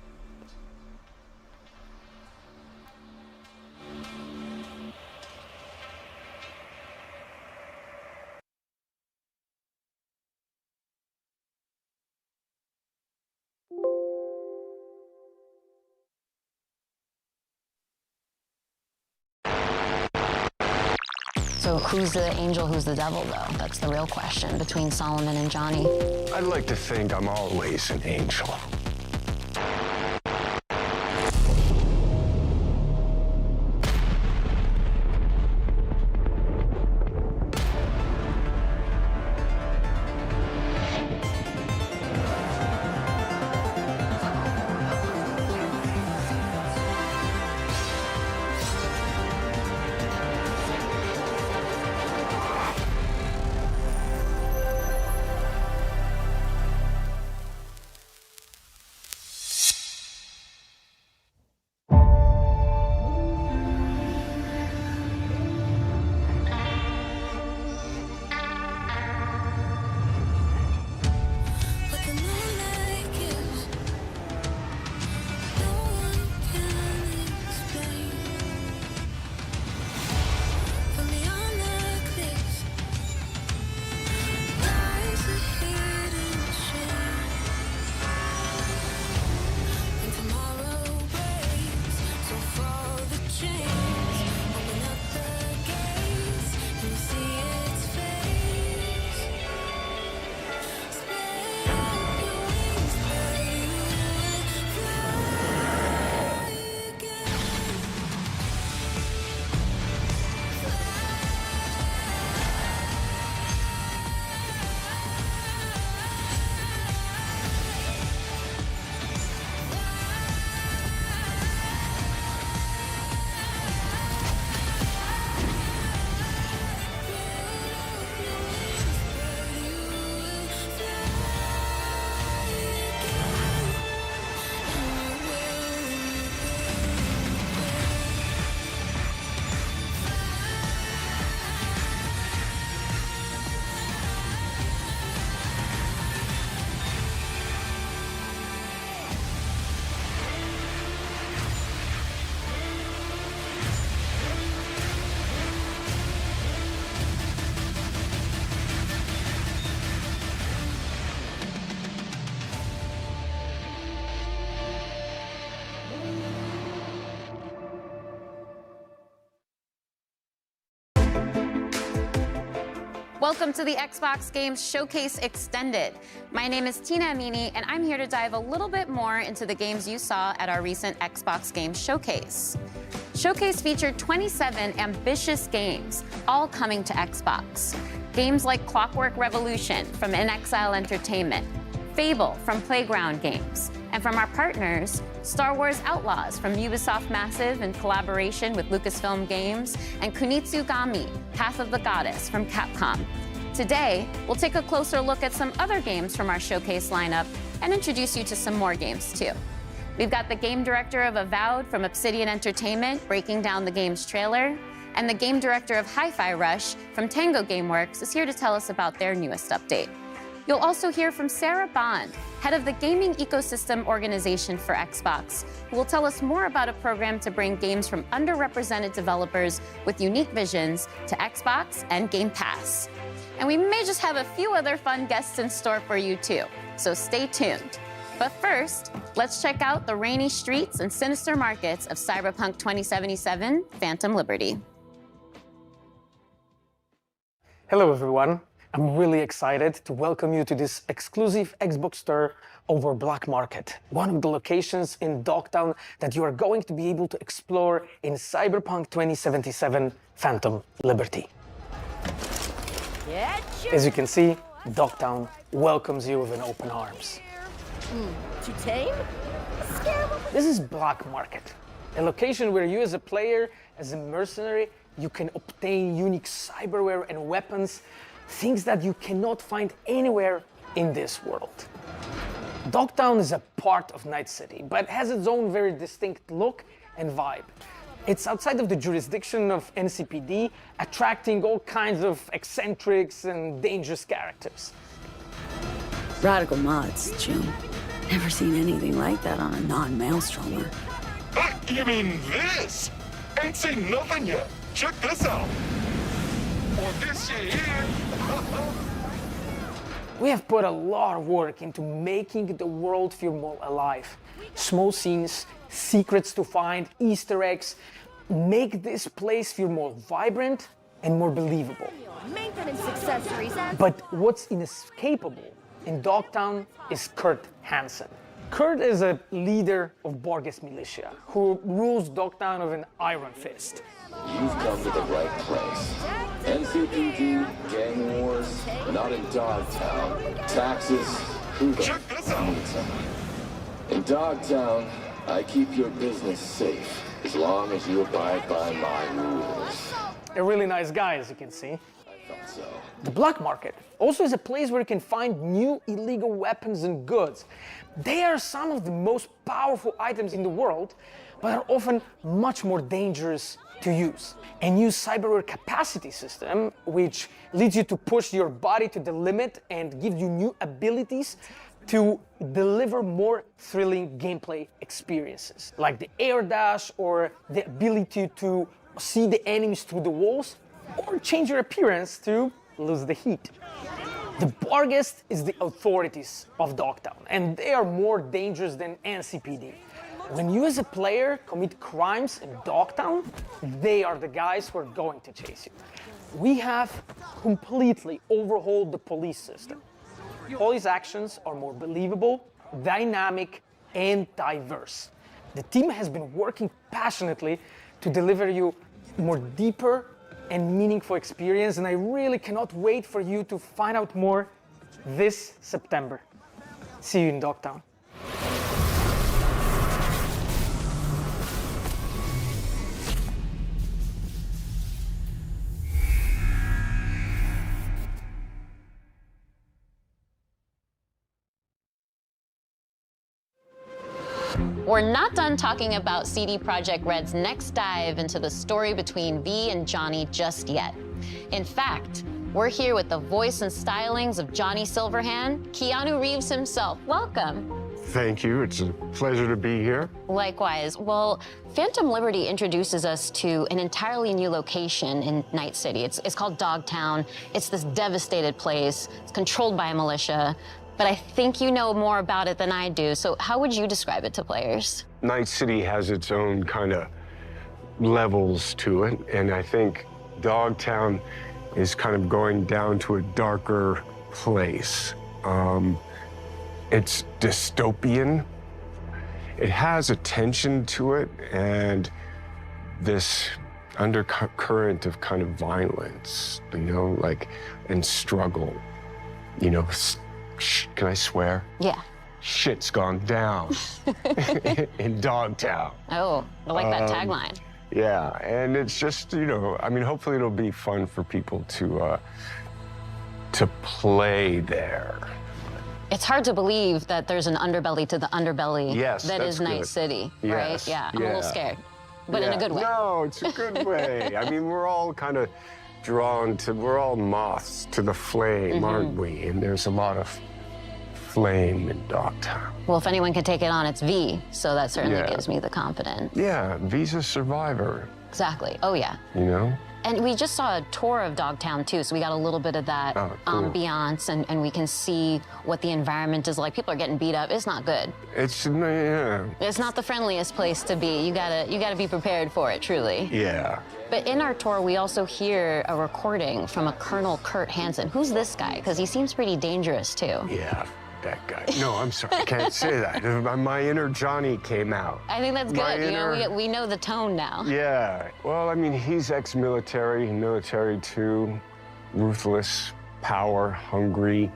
So who's the angel, who's the devil, though? That's the real question between Solomon and Johnny. I'd like to think I'm always an angel. Welcome to the Xbox Games Showcase Extended. My name is Tina Amini, and I'm here to dive a little bit more into the games you saw at our recent Xbox Games Showcase. Showcase featured 27 ambitious games, all coming to Xbox. Games like Clockwork Revolution from inXile Entertainment, Fable from Playground Games, and from our partners, Star Wars Outlaws from Ubisoft Massive in collaboration with Lucasfilm Games, and Kunitsugami, Path of the Goddess from Capcom. Today, we'll take a closer look at some other games from our showcase lineup and introduce you to some more games too. We've got the game director of Avowed from Obsidian Entertainment breaking down the game's trailer, and the game director of Hi-Fi Rush from Tango Gameworks is here to tell us about their newest update. You'll also hear from Sarah Bond, head of the Gaming Ecosystem Organization for Xbox, who will tell us more about a program to bring games from underrepresented developers with unique visions to Xbox and Game Pass. And we may just have a few other fun guests in store for you too, so stay tuned. But first, let's check out the rainy streets and sinister markets of Cyberpunk 2077: Phantom Liberty. Hello everyone. I'm really excited to welcome you to this exclusive Xbox store over Black Market, one of the locations in Dogtown that you are going to be able to explore in Cyberpunk 2077: Phantom Liberty. As you can see, Dogtown welcomes you with open arms. Too tame? This is Black Market, a location where you as a player, as a mercenary, you can obtain unique cyberware and weapons, things that you cannot find anywhere in this world. Dogtown is a part of Night City, but has its own very distinct look and vibe. It's outside of the jurisdiction of NCPD, attracting all kinds of eccentrics and dangerous characters. Radical mods, June. Never seen anything like that on a non-maelstromer. You mean this? Ain't seen nothing yet. Check this out. Or this here. We have put a lot of work into making the world feel more alive. Small scenes, secrets to find, Easter eggs, make this place feel more vibrant and more believable. Maintenance accessories and... But what's inescapable in Dogtown is Kurt Hansen. Kurt is a leader of Borges militia who rules Dogtown with an iron fist. You've come to the right place. NCPD, gang wars, not in Dogtown. Taxes, who the Check this out. needs them? In Dogtown, I keep your business safe as long as you abide by my rules. A really nice guy, as you can see. I thought so. The Black Market also is a place where you can find new illegal weapons and goods. They are some of the most powerful items in the world, but are often much more dangerous to use. A new cyberware capacity system, which leads you to push your body to the limit and gives you new abilities to deliver more thrilling gameplay experiences, like the air dash or the ability to see the enemies through the walls, or change your appearance to lose the heat. The Borges is the authorities of Dogtown, and they are more dangerous than NCPD. When you as a player commit crimes in Dogtown, they are the guys who are going to chase you. We have completely overhauled the police system. Police actions are more believable, dynamic, and diverse. The team has been working passionately to deliver you more deeper and meaningful experience, and I really cannot wait for you to find out more this September. See you in Dogtown. We're not done talking about CD Projekt Red's next dive into the story between V and Johnny just yet. In fact, we're here with the voice and stylings of Johnny Silverhand, Keanu Reeves himself. Welcome. Thank you. It's a pleasure to be here. Likewise. Well, Phantom Liberty introduces us to an entirely new location in Night City. It's called Dogtown. It's this devastated place. It's controlled by a militia. But I think you know more about it than I do, so how would you describe it to players? Night City has its own kind of levels to it, and I think Dogtown is kind of going down to a darker place. It's dystopian. It has a tension to it and this undercurrent of kind of violence, you know, like, and struggle. You know, can I swear? Yeah. Shit's gone down in Dogtown. Oh, I like that tagline. Yeah, and it's just, you know, I mean, hopefully it'll be fun for people to play there. It's hard to believe that there's an underbelly to the underbelly Yes, that is that's Night good. City, Yes, right? Yeah, I'm a little yeah. scared, but in a good way. No, it's a good way. I mean, we're all kind of drawn to, we're all moths to the flame, aren't we? And there's a lot of flame in Dogtown. Well, if anyone can take it on, it's V, so that certainly Yeah. gives me the confidence. Yeah, V's a survivor, Exactly. Oh, yeah. you know? And we just saw a tour of Dogtown, too, so we got a little bit of that Oh, cool. ambiance, and we can see what the environment is like. People are getting beat up. It's not good. It's, yeah, It's not the friendliest place to be. You gotta be prepared for it, truly. yeah. But in our tour, we also hear a recording from a Colonel Kurt Hansen. Who's this guy? Because he seems pretty dangerous, too. Yeah, that guy. No, I'm sorry, I can't say that. My inner Johnny came out. I think that's My good. You know, inner- we know the tone now. Yeah, well, I mean, he's ex-military, military too, ruthless, power hungry,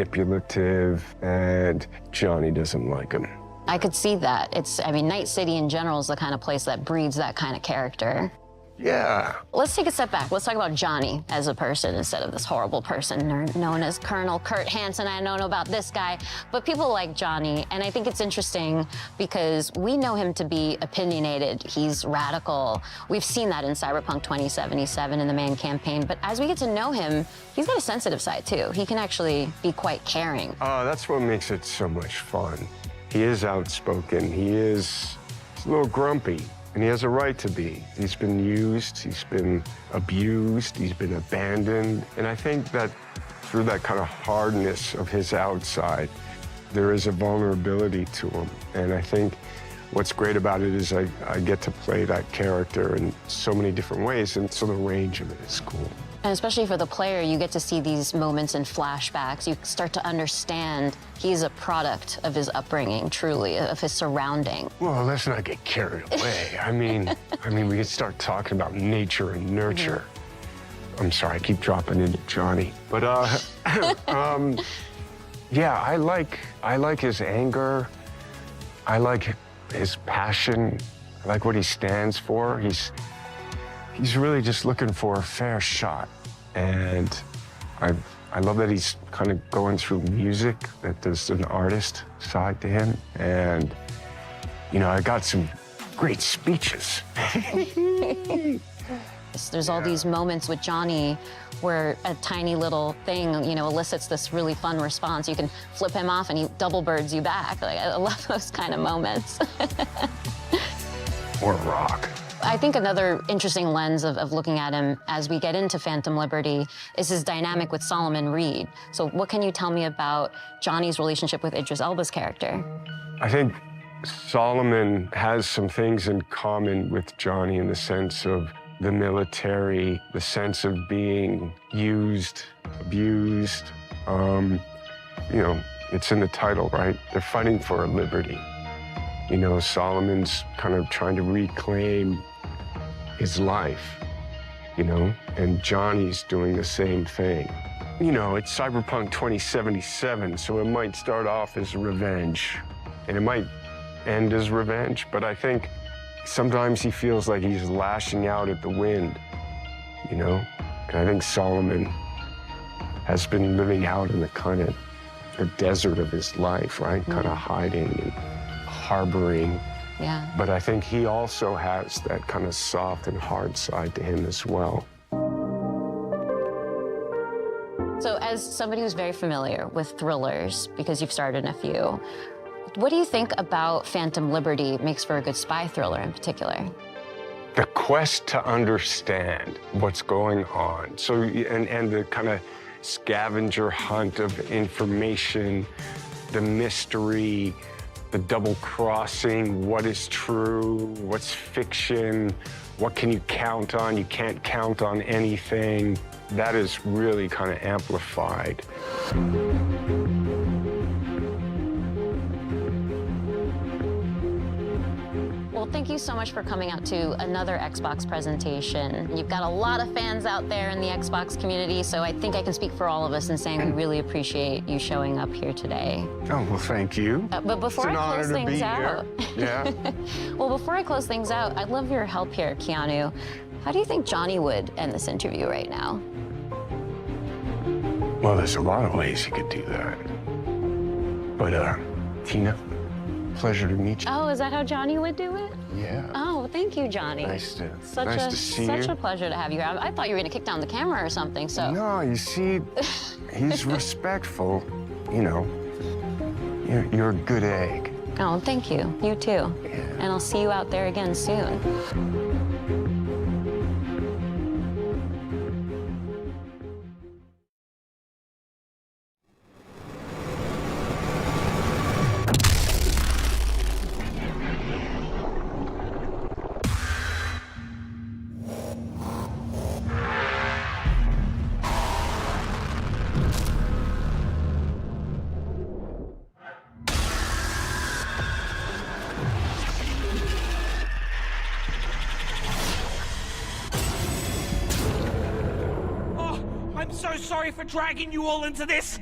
manipulative, and Johnny doesn't like him. I could see that. I mean, Night City in general is the kind of place that breeds that kind of character. Yeah. Let's take a step back. Let's talk about Johnny as a person instead of this horrible person known as Colonel Kurt Hansen. I don't know about this guy, but people like Johnny, and I think it's interesting because we know him to be opinionated. He's radical. We've seen that in Cyberpunk 2077 in the main campaign, but as we get to know him, he's got a sensitive side too. He can actually be quite caring. That's what makes it so much fun. He is outspoken. He's a little grumpy. And he has a right to be. He's been used, he's been abused, he's been abandoned. And I think that through that kind of hardness of his outside, there is a vulnerability to him. And I think what's great about it is I get to play that character in so many different ways, and so the range of it is cool. And especially for the player, you get to see these moments in flashbacks. You start to understand he's a product of his upbringing, truly, of his surrounding. Well, let's not get carried away. I mean, we could start talking about nature and nurture. I'm sorry, I keep dropping into Johnny. But, yeah, I like his anger. I like his passion. I like what he stands for. He's really just looking for a fair shot. And I love that he's kind of going through music, that there's an artist side to him. And, you know, I got some great speeches. There's all these moments with Johnny where a tiny little thing, you know, elicits this really fun response. You can flip him off and he double birds you back. Like, I love those kind of moments. Or rock. I think another interesting lens of looking at him as we get into Phantom Liberty is his dynamic with Solomon Reed. So what can you tell me about Johnny's relationship with Idris Elba's character? I think Solomon has some things in common with Johnny in the sense of the military, the sense of being used, abused. You know, it's in the title, right? They're fighting for a liberty. You know, Solomon's kind of trying to reclaim his life, you know, and Johnny's doing the same thing. You know, it's Cyberpunk 2077, so it might start off as revenge, and it might end as revenge, but I think sometimes he feels like he's lashing out at the wind, you know? And I think Solomon has been living out in the kind of the desert of his life, right? Kind of hiding and harboring. Yeah. But I think he also has that kind of soft and hard side to him as well. So as somebody who's very familiar with thrillers, because you've starred in a few, what do you think about Phantom Liberty makes for a good spy thriller in particular? The quest to understand what's going on. So, and the kind of scavenger hunt of information, the mystery, the double crossing, what is true, what's fiction, what can you count on? You can't count on anything. that is really kind of amplified. Well, thank you so much for coming out to another Xbox presentation. You've got a lot of fans out there in the Xbox community, so I think I can speak for all of us in saying we really appreciate you showing up here today. Oh, well, thank you. But before I close things out, Yeah. well, before I close things out, I'd love your help here, Keanu. How do you think Johnny would end this interview right now? Well, there's a lot of ways you could do that. But, Tina, pleasure to meet you. Oh, is that how Johnny would do it? Yeah. Oh, thank you, Johnny. Nice to see Such you. a pleasure to have you here. I thought you were going to kick down the camera or something, so. No, you see, he's respectful. You know, you're a good egg. Oh, thank you. You too. Yeah. And I'll see you out there again soon. I'm so sorry for dragging you all into this.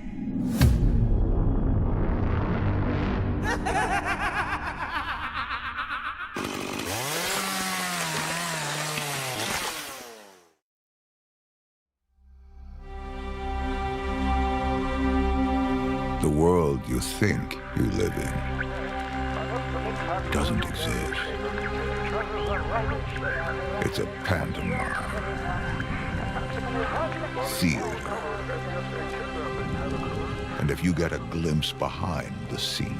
The world you think you live in doesn't exist. It's a pantomime. Theater. And if you get a glimpse behind the scenery,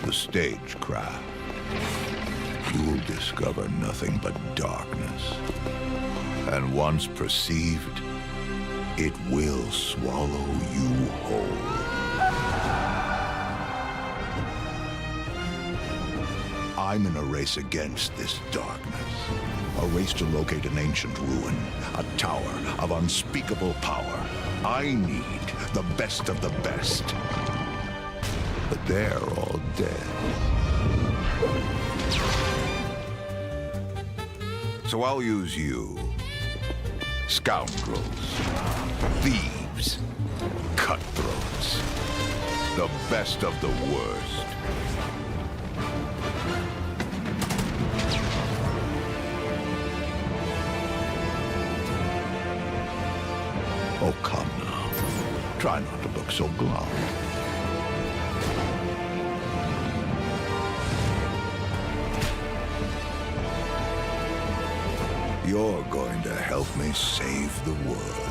the stagecraft, you'll discover nothing but darkness. And once perceived, it will swallow you whole. I'm in a race against this darkness. A race to locate an ancient ruin, a tower of unspeakable power. I need the best of the best. But they're all dead. So I'll use you. Scoundrels, thieves, cutthroats, the best of the worst. Oh, come now. Try not to look so glum. You're going to help me save the world.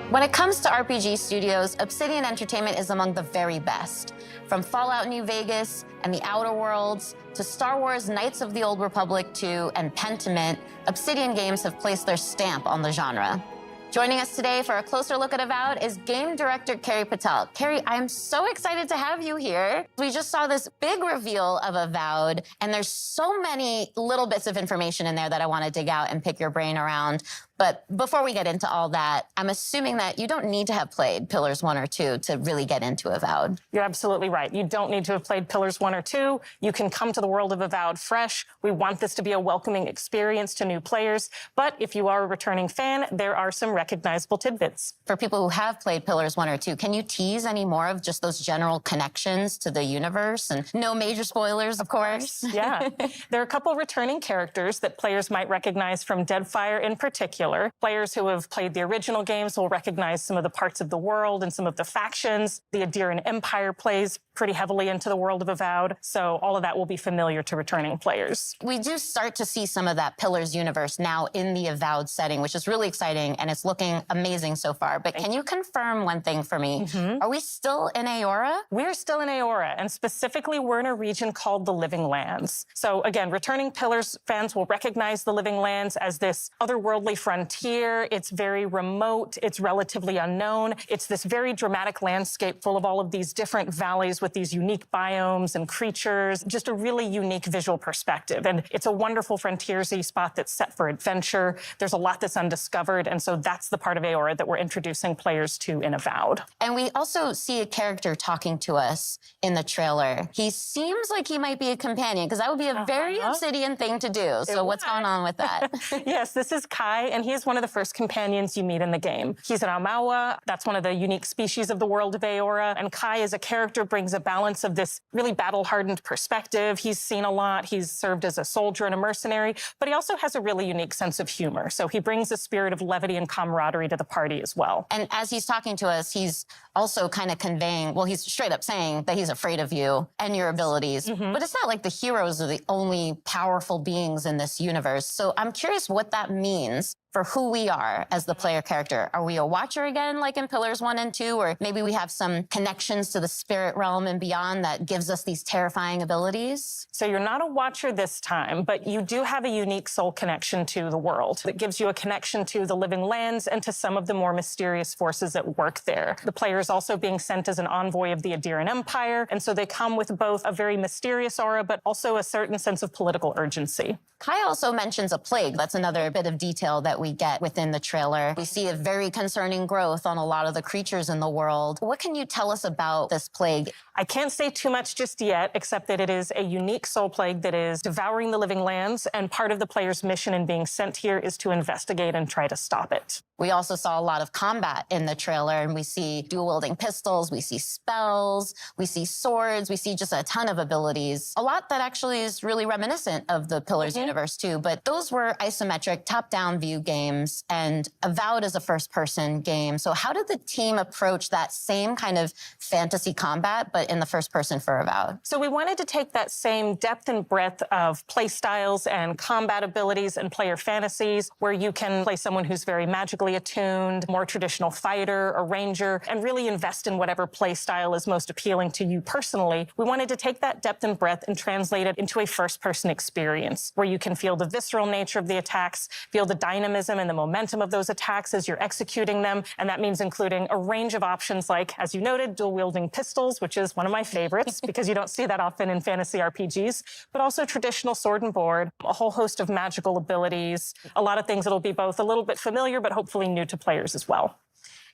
When it comes to RPG studios, Obsidian Entertainment is among the very best. From Fallout New Vegas and The Outer Worlds to Star Wars Knights of the Old Republic 2 and Pentiment, Obsidian Games have placed their stamp on the genre. Joining us today for a closer look at Avowed is game director Carrie Patel. Carrie, I'm so excited to have you here. We just saw this big reveal of Avowed, and there's so many little bits of information in there that I want to dig out and pick your brain around. But before we get into all that, I'm assuming that you don't need to have played Pillars 1 or 2 to really get into Avowed. You're absolutely right. You don't need to have played Pillars 1 or 2. You can come to the world of Avowed fresh. We want this to be a welcoming experience to new players. But if you are a returning fan, there are some recognizable tidbits. For people who have played Pillars 1 or 2, can you tease any more of just those general connections to the universe? And no major spoilers, of course. Yeah. There are a couple returning characters that players might recognize from Deadfire in particular. Players who have played the original games will recognize some of the parts of the world and some of the factions. The Adirian Empire plays pretty heavily into the world of Avowed, so all of that will be familiar to returning players. We do start to see some of that Pillars universe now in the Avowed setting, which is really exciting, and it's looking amazing so far. But can you confirm one thing for me? Are we still in Aora? We're still in Aora, and specifically we're in a region called the Living Lands. So again, returning Pillars fans will recognize the Living Lands as this otherworldly frontier. It's very remote, it's relatively unknown. It's this very dramatic landscape full of all of these different valleys with these unique biomes and creatures, just a really unique visual perspective. And it's a wonderful frontiersy spot that's set for adventure. There's a lot that's undiscovered, and so that's the part of Aora that we're introducing players to in Avowed. And we also see a character talking to us in the trailer. He seems like he might be a companion, because that would be a very Obsidian thing to do. So what's going on with that? Yes, this is Kai, and he is one of the first companions you meet in the game. He's an Amawa. That's one of the unique species of the world of Aora. And Kai as a character brings a balance of this really battle-hardened perspective. He's seen a lot. He's served as a soldier and a mercenary, but he also has a really unique sense of humor. So he brings a spirit of levity and camaraderie to the party as well. And as he's talking to us, he's also kind of conveying, well, he's straight up saying that he's afraid of you and your abilities. But it's not like the heroes are the only powerful beings in this universe. So I'm curious what that means for who we are as the player character. Are we a watcher again, like in Pillars 1 and 2? Or maybe we have some connections to the spirit realm and beyond that gives us these terrifying abilities? So you're not a watcher this time, but you do have a unique soul connection to the world that gives you a connection to the Living Lands and to some of the more mysterious forces at work there. The player is also being sent as an envoy of the Adiran Empire, and so they come with both a very mysterious aura, but also a certain sense of political urgency. Kai also mentions a plague. That's another bit of detail that we get within the trailer. We see a very concerning growth on a lot of the creatures in the world. What can you tell us about this plague? I can't say too much just yet, except that it is a unique soul plague that is devouring the Living Lands, and part of the player's mission in being sent here is to investigate and try to stop it. We also saw a lot of combat in the trailer, and we see dual-wielding pistols, we see spells, we see swords, we see just a ton of abilities. A lot that actually is really reminiscent of the Pillars universe, too. But those were isometric, top-down view games, and Avowed is a first-person game. So how did the team approach that same kind of fantasy combat, but in the first person for Avowed? So we wanted to take that same depth and breadth of play styles and combat abilities and player fantasies, where you can play someone who's very magically attuned, more traditional fighter or ranger, and really invest in whatever play style is most appealing to you personally. We wanted to take that depth and breadth and translate it into a first-person experience, where you can feel the visceral nature of the attacks, feel the dynamism and the momentum of those attacks as you're executing them, and that means including a range of options like, as you noted, dual-wielding pistols, which is one of my favorites because you don't see that often in fantasy RPGs, but also traditional sword and board, a whole host of magical abilities, a lot of things that'll be both a little bit familiar but hopefully new to players as well.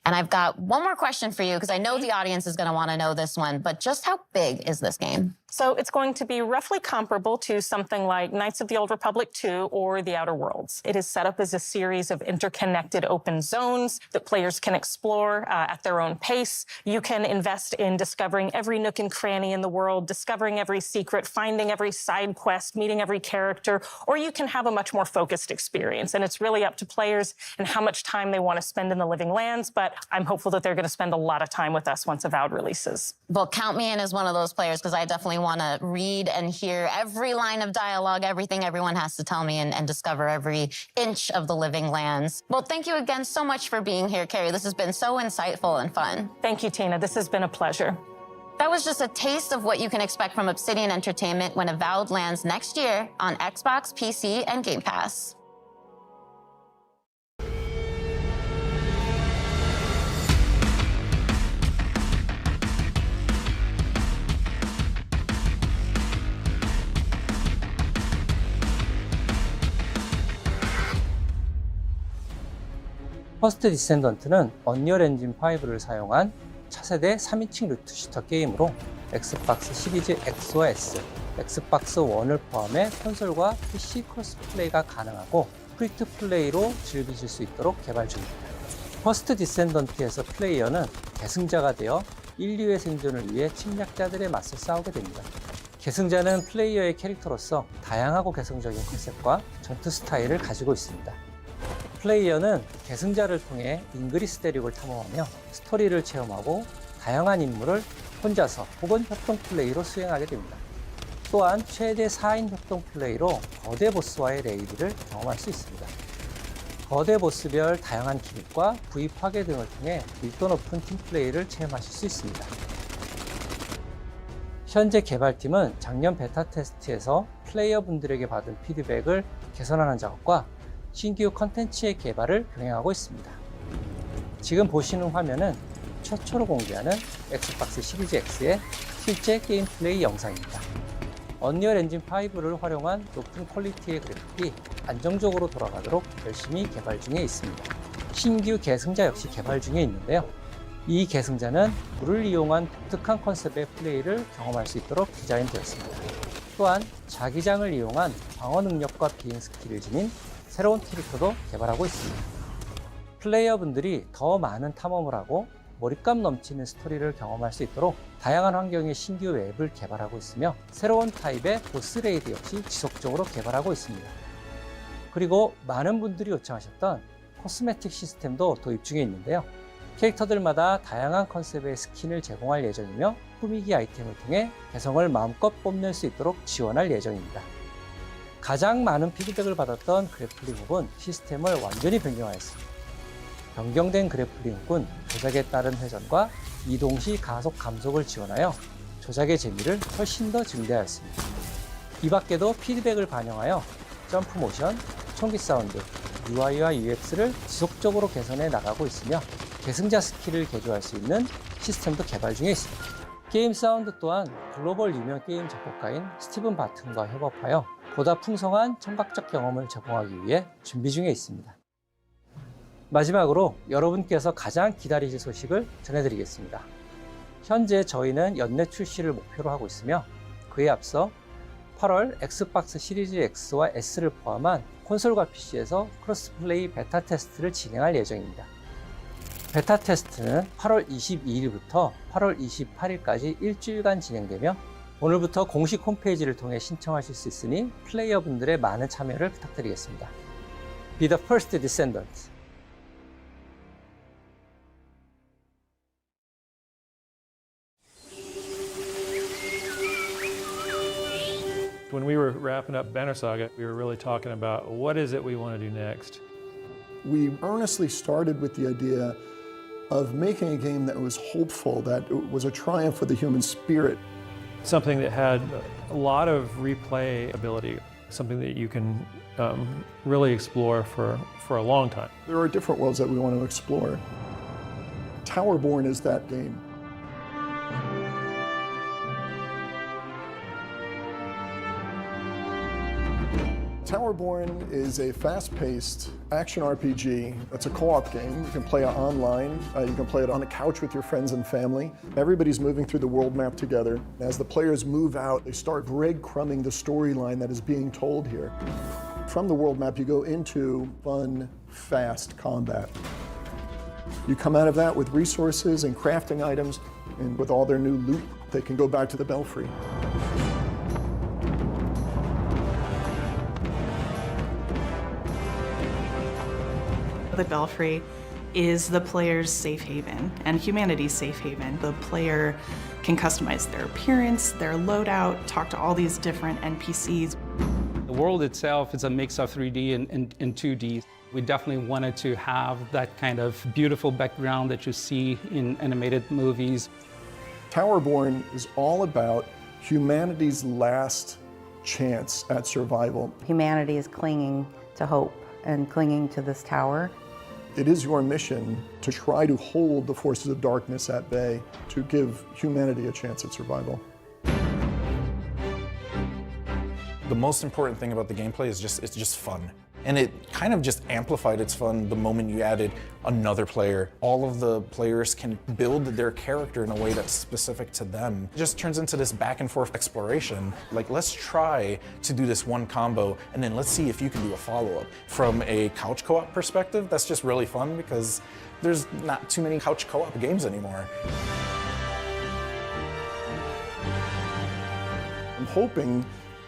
And I've got one more question for you, because I know the audience is going to want to know this one, but just how big is this game? So it's going to be roughly comparable to something like Knights of the Old Republic 2 or The Outer Worlds. It is set up as a series of interconnected open zones that players can explore at their own pace. You can invest in discovering every nook and cranny in the world, discovering every secret, finding every side quest, meeting every character, or you can have a much more focused experience. And it's really up to players and how much time they want to spend in the Living Lands, but I'm hopeful that they're going to spend a lot of time with us once Avowed releases. Well, count me in as one of those players, because I definitely want to read and hear every line of dialogue, everything everyone has to tell me, and discover every inch of the Living Lands. Well, thank you again so much for being here, Carrie. This has been so insightful and fun. Thank you, Tina. This has been a pleasure. That was just a taste of what you can expect from Obsidian Entertainment when Avowed lands next year on Xbox, PC, and Game Pass. 퍼스트 디센던트는 언리얼 엔진 5를 사용한 차세대 3인칭 루트 슈터 게임으로 엑스박스 시리즈 X와 S, 엑스박스 1을 포함해 콘솔과 PC 크로스 플레이가 가능하고 프리투 플레이로 즐기실 수 있도록 개발 중입니다. 퍼스트 디센던트에서 플레이어는 계승자가 되어 인류의 생존을 위해 침략자들에 맞서 싸우게 됩니다. 계승자는 플레이어의 캐릭터로서 다양하고 개성적인 컨셉과 전투 스타일을 가지고 있습니다. 플레이어는 계승자를 통해 잉그리스 대륙을 탐험하며 스토리를 체험하고 다양한 임무를 혼자서 혹은 협동 플레이로 수행하게 됩니다. 또한 최대 4인 협동 플레이로 거대 보스와의 레이드를 경험할 수 있습니다. 거대 보스별 다양한 기믹과 부위 파괴 등을 통해 밀도 높은 팀 플레이를 체험하실 수 있습니다. 현재 개발팀은 작년 베타 테스트에서 플레이어분들에게 받은 피드백을 개선하는 작업과 신규 컨텐츠의 개발을 병행하고 있습니다. 지금 보시는 화면은 최초로 공개하는 엑스박스 시리즈 X의 실제 게임 플레이 영상입니다. 언리얼 엔진 5를 활용한 높은 퀄리티의 그래픽이 안정적으로 돌아가도록 열심히 개발 중에 있습니다. 신규 계승자 역시 개발 중에 있는데요. 이 계승자는 물을 이용한 독특한 컨셉의 플레이를 경험할 수 있도록 디자인되었습니다. 또한 자기장을 이용한 방어 능력과 비행 스킬을 지닌 새로운 캐릭터도 개발하고 있습니다. 플레이어분들이 더 많은 탐험을 하고 몰입감 넘치는 스토리를 경험할 수 있도록 다양한 환경의 신규 맵을 개발하고 있으며 새로운 타입의 보스 레이드 역시 지속적으로 개발하고 있습니다. 그리고 많은 분들이 요청하셨던 코스메틱 시스템도 도입 중에 있는데요. 캐릭터들마다 다양한 컨셉의 스킨을 제공할 예정이며 꾸미기 아이템을 통해 개성을 마음껏 뽐낼 수 있도록 지원할 예정입니다. 가장 많은 피드백을 받았던 그래플링 훅은 시스템을 완전히 변경하였습니다. 변경된 그래플링 훅은 조작에 따른 회전과 이동 시 가속 감속을 지원하여 조작의 재미를 훨씬 더 증대하였습니다. 이 밖에도 피드백을 반영하여 점프 모션, 총기 사운드, UI와 UX를 지속적으로 개선해 나가고 있으며 계승자 스킬을 개조할 수 있는 시스템도 개발 중에 있습니다. 게임 사운드 또한 글로벌 유명 게임 작곡가인 스티븐 바튼과 협업하여 보다 풍성한 청각적 경험을 제공하기 위해 준비 중에 있습니다. 마지막으로 여러분께서 가장 기다리실 소식을 전해드리겠습니다. 현재 저희는 연내 출시를 목표로 하고 있으며 그에 앞서 8월 엑스박스 시리즈 X와 S를 포함한 콘솔과 PC에서 크로스플레이 베타 테스트를 진행할 예정입니다. 베타 테스트는 8월 22일부터 8월 28일까지 일주일간 진행되며 오늘부터 공식 홈페이지를 통해 신청하실 수 있으니 플레이어분들의 많은 참여를 부탁드리겠습니다. Be the first descendant. When we were wrapping up Banner Saga, we were really talking about what is it we want to do next. We earnestly started with the idea of making a game that was hopeful, that it was a triumph for the human spirit. Something that had a lot of replay ability, something that you can really explore for a long time. There are different worlds that we want to explore. Towerborn is that game. Towerborn is a fast-paced action RPG. It's a co-op game. You can play it online. You can play it on a couch with your friends and family. Everybody's moving through the world map together. As the players move out, they start breadcrumbing the storyline that is being told here. From the world map, you go into fun, fast combat. You come out of that with resources and crafting items, and with all their new loot, they can go back to the Belfry. The Belfry is the player's safe haven and humanity's safe haven. The player can customize their appearance, their loadout, talk to all these different NPCs. The world itself is a mix of 3D and 2D. We definitely wanted to have that kind of beautiful background that you see in animated movies. Towerborn is all about humanity's last chance at survival. Humanity is clinging to hope and clinging to this tower. It is your mission to try to hold the forces of darkness at bay, to give humanity a chance at survival. The most important thing about the gameplay is it's just fun. And it kind of just amplified its fun the moment you added another player. All of the players can build their character in a way that's specific to them. It just turns into this back and forth exploration. Like, let's try to do this one combo, and then let's see if you can do a follow-up. From a couch co-op perspective, that's just really fun because there's not too many couch co-op games anymore. I'm hoping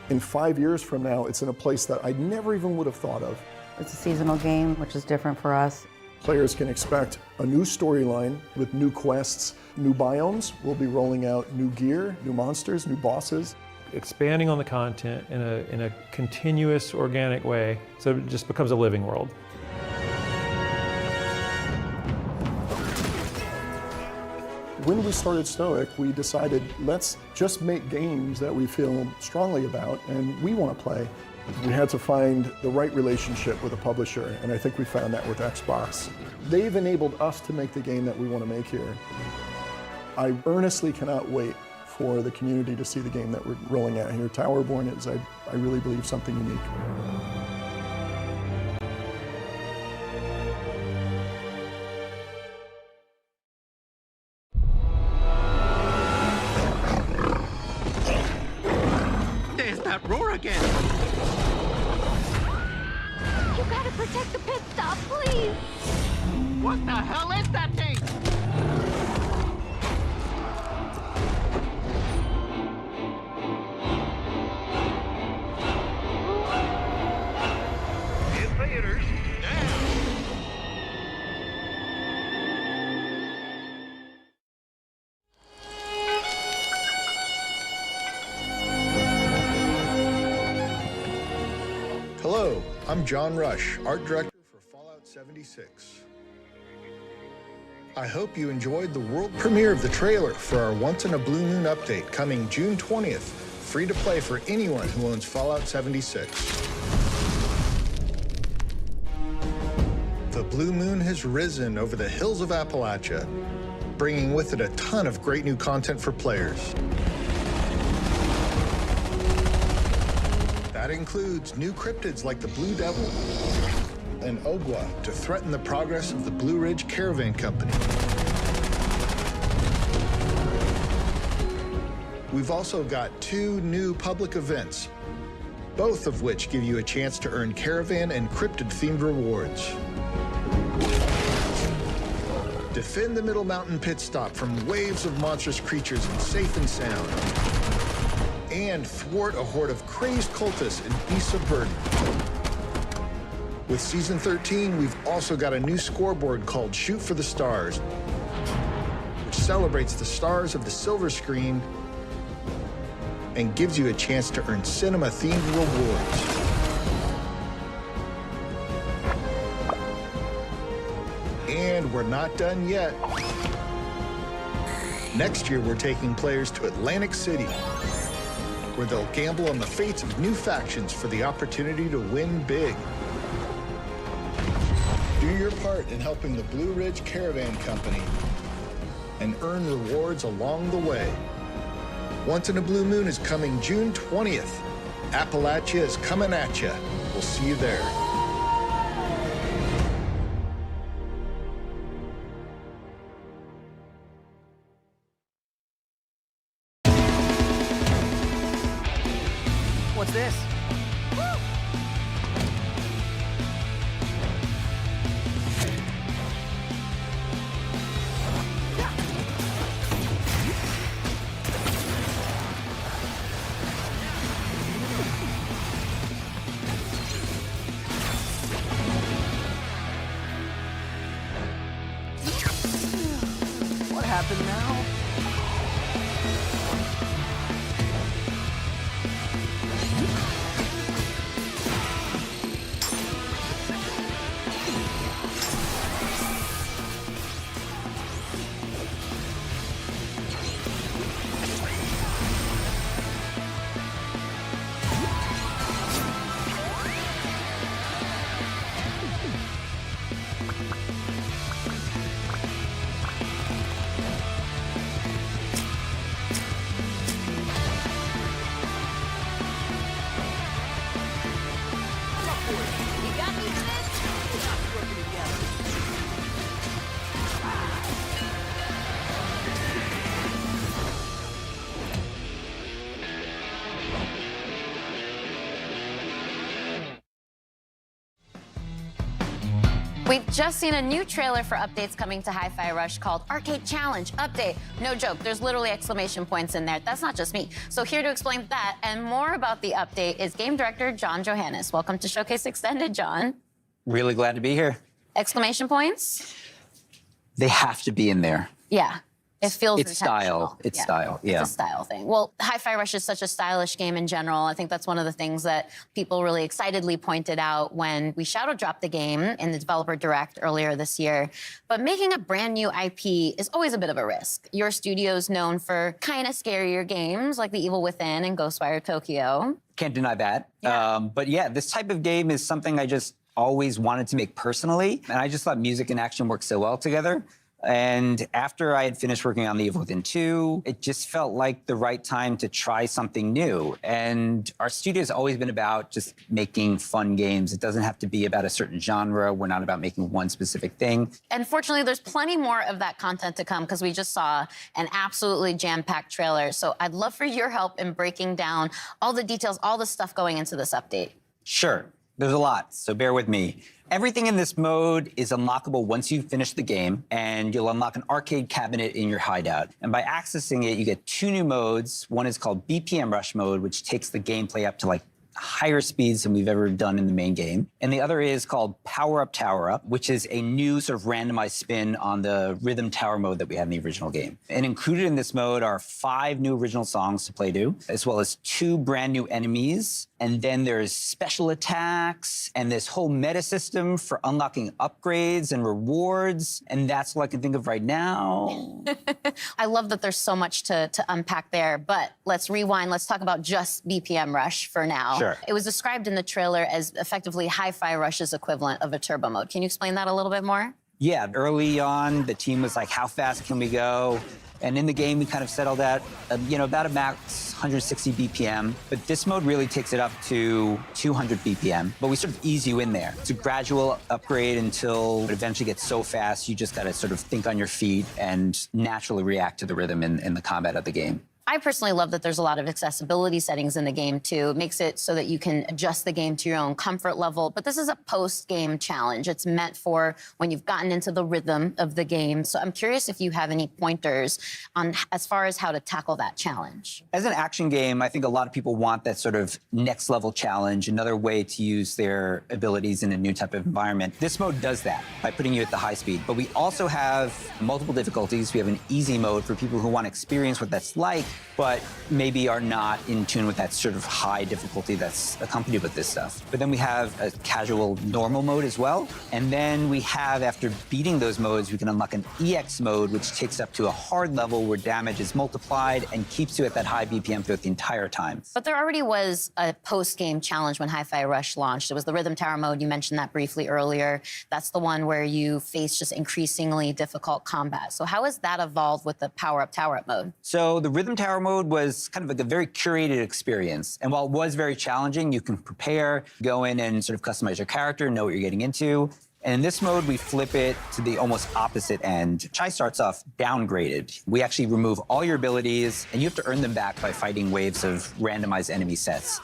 in 5 years from now, it's in a place that I never even would have thought of. It's a seasonal game, which is different for us. Players can expect a new storyline with new quests, new biomes. We'll be rolling out new gear, new monsters, new bosses. Expanding on the content in a continuous, organic way, so it just becomes a living world. When we started Stoic, we decided, let's just make games that we feel strongly about and we want to play. We had to find the right relationship with a publisher, and I think we found that with Xbox. They've enabled us to make the game that we want to make here. I earnestly cannot wait for the community to see the game that we're rolling out here. Towerborn is, I really believe, something unique. There's that roar again! You gotta protect the pit stop, please! What the hell is that thing? Invaders down! Hello, I'm John Rush, art director for Fallout 76. I hope you enjoyed the world premiere of the trailer for our Once in a Blue Moon update coming June 20th, free to play for anyone who owns Fallout 76. The blue moon has risen over the hills of Appalachia, bringing with it a ton of great new content for players. That includes new cryptids like the Blue Devil and Ogwa to threaten the progress of the Blue Ridge Caravan Company. We've also got 2 new public events, both of which give you a chance to earn caravan and cryptid-themed rewards. Defend the Middle Mountain pit stop from waves of monstrous creatures and safe and sound. And thwart a horde of crazed cultists and beasts of burden. With Season 13, we've also got a new scoreboard called Shoot for the Stars, which celebrates the stars of the silver screen and gives you a chance to earn cinema-themed rewards. And we're not done yet. Next year, we're taking players to Atlantic City, where they'll gamble on the fates of new factions for the opportunity to win big. Do your part in helping the Blue Ridge Caravan Company and earn rewards along the way. Once in a Blue Moon is coming June 20th. Appalachia is coming at ya. We'll see you there. What's this? What happened now? We've just seen a new trailer for updates coming to Hi-Fi Rush called Arcade Challenge Update. No joke, there's literally exclamation points in there. That's not just me. So here to explain that and more about the update is game director John Johannes. Welcome to Showcase Extended, John. Really glad to be here. Exclamation points? They have to be in there. Yeah. It feels It's style. It's style. Yeah. It's a style thing. Well, Hi-Fi Rush is such a stylish game in general. I think that's one of the things that people really excitedly pointed out when we shadow dropped the game in the Developer Direct earlier this year. But making a brand new IP is always a bit of a risk. Your studio's known for kind of scarier games like The Evil Within and Ghostwire Tokyo. Can't deny that. But yeah, this type of game is something I just always wanted to make personally. And I just thought music and action work so well together. And after I had finished working on The Evil Within 2, it just felt like the right time to try something new. And our studio's always been about just making fun games. It doesn't have to be about a certain genre. We're not about making one specific thing. And fortunately, there's plenty more of that content to come because we just saw an absolutely jam-packed trailer. So I'd love for your help in breaking down all the details, all the stuff going into this update. Sure. There's a lot, so bear with me. Everything in this mode is unlockable once you've finished the game, and you'll unlock an arcade cabinet in your hideout. And by accessing it, you get 2 new modes. One is called BPM Rush mode, which takes the gameplay up to like higher speeds than we've ever done in the main game. And the other is called Power Up, Tower Up, which is a new sort of randomized spin on the rhythm tower mode that we had in the original game. And included in this mode are 5 new original songs to play to, as well as 2 brand new enemies. And then there's special attacks and this whole meta system for unlocking upgrades and rewards. And that's all I can think of right now. I love that there's so much to unpack there, but let's rewind. Let's talk about just BPM Rush for now. Sure. It was described in the trailer as effectively Hi-Fi Rush's equivalent of a turbo mode. Can you explain that a little bit more? Yeah, early on, the team was like, how fast can we go? And in the game, we kind of settled at, about a max 160 BPM. But this mode really takes it up to 200 BPM. But we sort of ease you in there. It's a gradual upgrade until it eventually gets so fast, you just got to sort of think on your feet and naturally react to the rhythm in the combat of the game. I personally love that there's a lot of accessibility settings in the game, too. It makes it so that you can adjust the game to your own comfort level. But this is a post-game challenge. It's meant for when you've gotten into the rhythm of the game. So I'm curious if you have any pointers on as far as how to tackle that challenge. As an action game, I think a lot of people want that sort of next-level challenge, another way to use their abilities in a new type of environment. This mode does that by putting you at the high speed. But we also have multiple difficulties. We have an easy mode for people who want to experience what that's like, but maybe are not in tune with that sort of high difficulty that's accompanied with this stuff. But then we have a casual normal mode as well. And then we have, after beating those modes, we can unlock an EX mode, which takes up to a hard level where damage is multiplied and keeps you at that high BPM throughout the entire time. But there already was a post-game challenge when Hi-Fi Rush launched. It was the Rhythm Tower mode. You mentioned that briefly earlier. That's the one where you face just increasingly difficult combat. So how has that evolved with the Power Up, Tower Up mode? So the Rhythm Tower mode was kind of like a very curated experience. And while it was very challenging, you can prepare, go in and sort of customize your character, know what you're getting into. And in this mode, we flip it to the almost opposite end. Chai starts off downgraded. We actually remove all your abilities, and you have to earn them back by fighting waves of randomized enemy sets.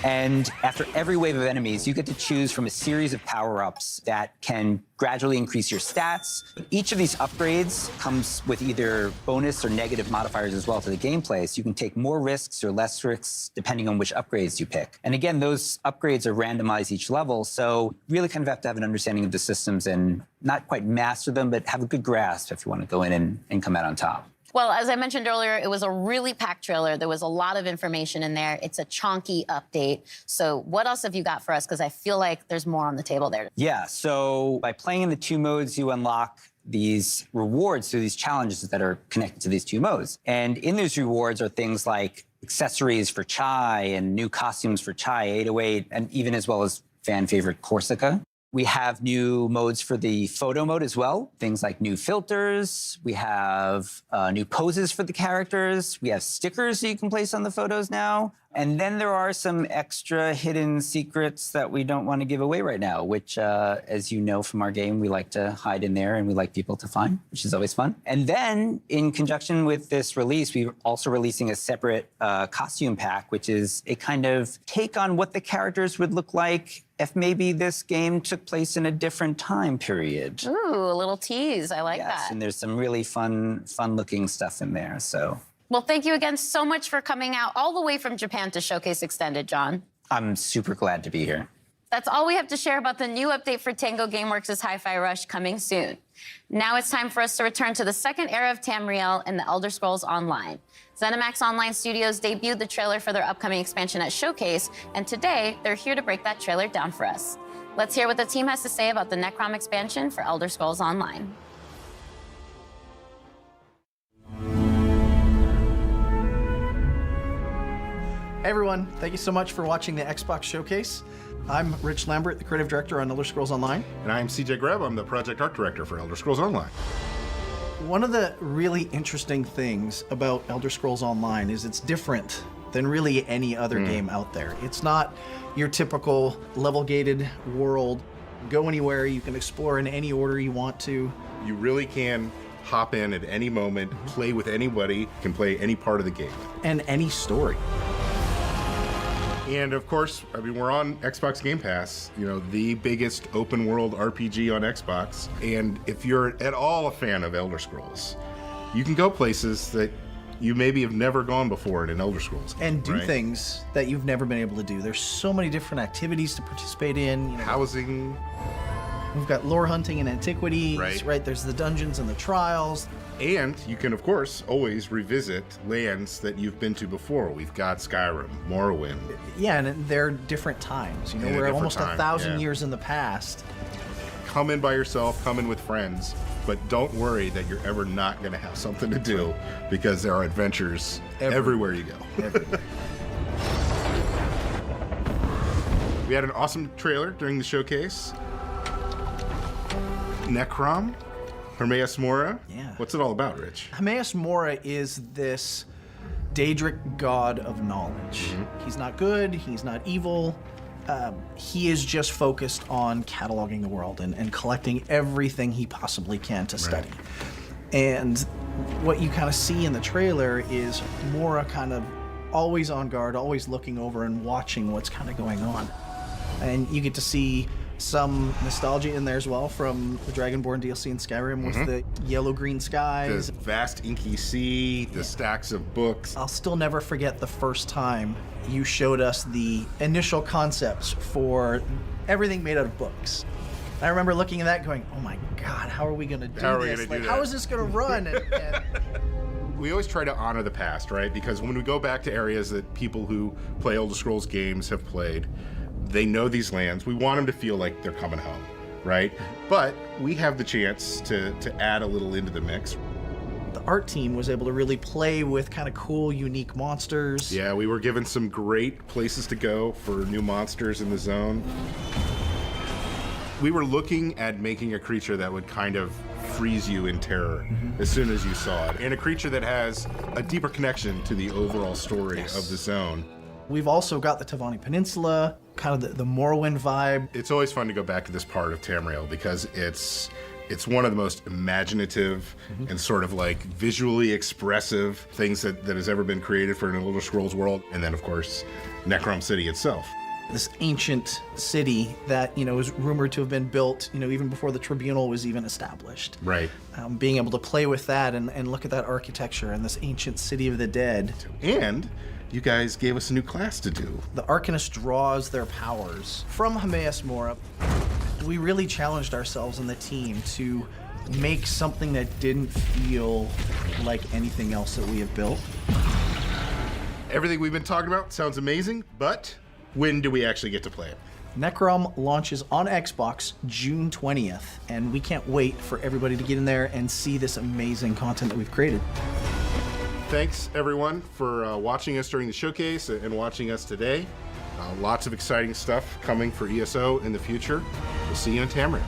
And after every wave of enemies, you get to choose from a series of power-ups that can gradually increase your stats. Each of these upgrades comes with either bonus or negative modifiers as well to the gameplay, so you can take more risks or less risks depending on which upgrades you pick. And again, those upgrades are randomized each level, so you really kind of have to have an understanding of the systems and not quite master them, but have a good grasp if you want to go in and come out on top. Well, as I mentioned earlier, it was a really packed trailer. There was a lot of information in there. It's a chonky update. So what else have you got for us? Because I feel like there's more on the table there. Yeah, so by playing in the 2 modes, you unlock these rewards through these challenges that are connected to these 2 modes. And in those rewards are things like accessories for Chai and new costumes for Chai 808, and even as well as fan favorite Corsica. We have new modes for the photo mode as well. Things like new filters. We have new poses for the characters. We have stickers that you can place on the photos now. And then there are some extra hidden secrets that we don't want to give away right now, which, as you know from our game, we like to hide in there and we like people to find, which is always fun. And then in conjunction with this release, we're also releasing a separate costume pack, which is a kind of take on what the characters would look like if maybe this game took place in a different time period. Ooh, a little tease. I like that. And there's some really fun-looking stuff in there, so. Well, thank you again so much for coming out all the way from Japan to showcase Extended, John. I'm super glad to be here. That's all we have to share about the new update for Tango Gameworks' Hi-Fi Rush coming soon. Now it's time for us to return to the second era of Tamriel in the Elder Scrolls Online. ZeniMax Online Studios debuted the trailer for their upcoming expansion at Showcase, and today they're here to break that trailer down for us. Let's hear what the team has to say about the Necrom expansion for Elder Scrolls Online. Hey everyone, thank you so much for watching the Xbox Showcase. I'm Rich Lambert, the creative director on Elder Scrolls Online. And I'm CJ Greb, I'm the project art director for Elder Scrolls Online. One of the really interesting things about Elder Scrolls Online is it's different than really any other game out there. It's not your typical level-gated world. Go anywhere, you can explore in any order you want to. You really can hop in at any moment, play with anybody, can play any part of the game. And any story. And of course, I mean, we're on Xbox Game Pass, you know, the biggest open world RPG on Xbox. And if you're at all a fan of Elder Scrolls, you can go places that you maybe have never gone before in an Elder Scrolls game, and do right? things that you've never been able to do. There's so many different activities to participate in. You know, housing. We've got lore hunting and antiquities, right? There's the dungeons and the trials. And you can, of course, always revisit lands that you've been to before. We've got Skyrim, Morrowind. Yeah, and they're different times. You know, we're almost 1,000 years in the past. Come in by yourself, come in with friends, but don't worry that you're ever not going to have something to do, because there are adventures everywhere you go. Everywhere. We had an awesome trailer during the showcase. Necrom, Hermaeus Mora. Yeah. What's it all about, Rich? Hermaeus Mora is this Daedric god of knowledge. He's not good, he's not evil. He is just focused on cataloging the world and collecting everything he possibly can to study. And what you kind of see in the trailer is Mora kind of always on guard, always looking over and watching what's kind of going on. And you get to see some nostalgia in there as well from the Dragonborn DLC in Skyrim with the yellow-green skies. The vast inky sea, the stacks of books. I'll still never forget the first time you showed us the initial concepts for everything made out of books. I remember looking at that going, oh my God, how are we gonna do this? Like, how is this gonna run? We always try to honor the past, right? Because when we go back to areas that people who play Elder Scrolls games have played, they know these lands. We want them to feel like they're coming home, right? But we have the chance to add a little into the mix. The art team was able to really play with kind of cool, unique monsters. Yeah, we were given some great places to go for new monsters in the zone. We were looking at making a creature that would kind of freeze you in terror as soon as you saw it, and a creature that has a deeper connection to the overall story of the zone. We've also got the Tavani Peninsula, kind of the Morrowind vibe. It's always fun to go back to this part of Tamriel because it's one of the most imaginative and sort of like visually expressive things that has ever been created for an Elder Scrolls world. And then, of course, Necrom City itself. This ancient city that, you know, is rumored to have been built, you know, even before the Tribunal was even established. Right. Being able to play with that and look at that architecture and this ancient city of the dead. And you guys gave us a new class to do. The Arcanist draws their powers from Hermaeus Mora. We really challenged ourselves and the team to make something that didn't feel like anything else that we have built. Everything we've been talking about sounds amazing, but when do we actually get to play it? Necrom launches on Xbox June 20th, and we can't wait for everybody to get in there and see this amazing content that we've created. Thanks, everyone, for watching us during the showcase and watching us today. Lots of exciting stuff coming for ESO in the future. We'll see you in Tamriel.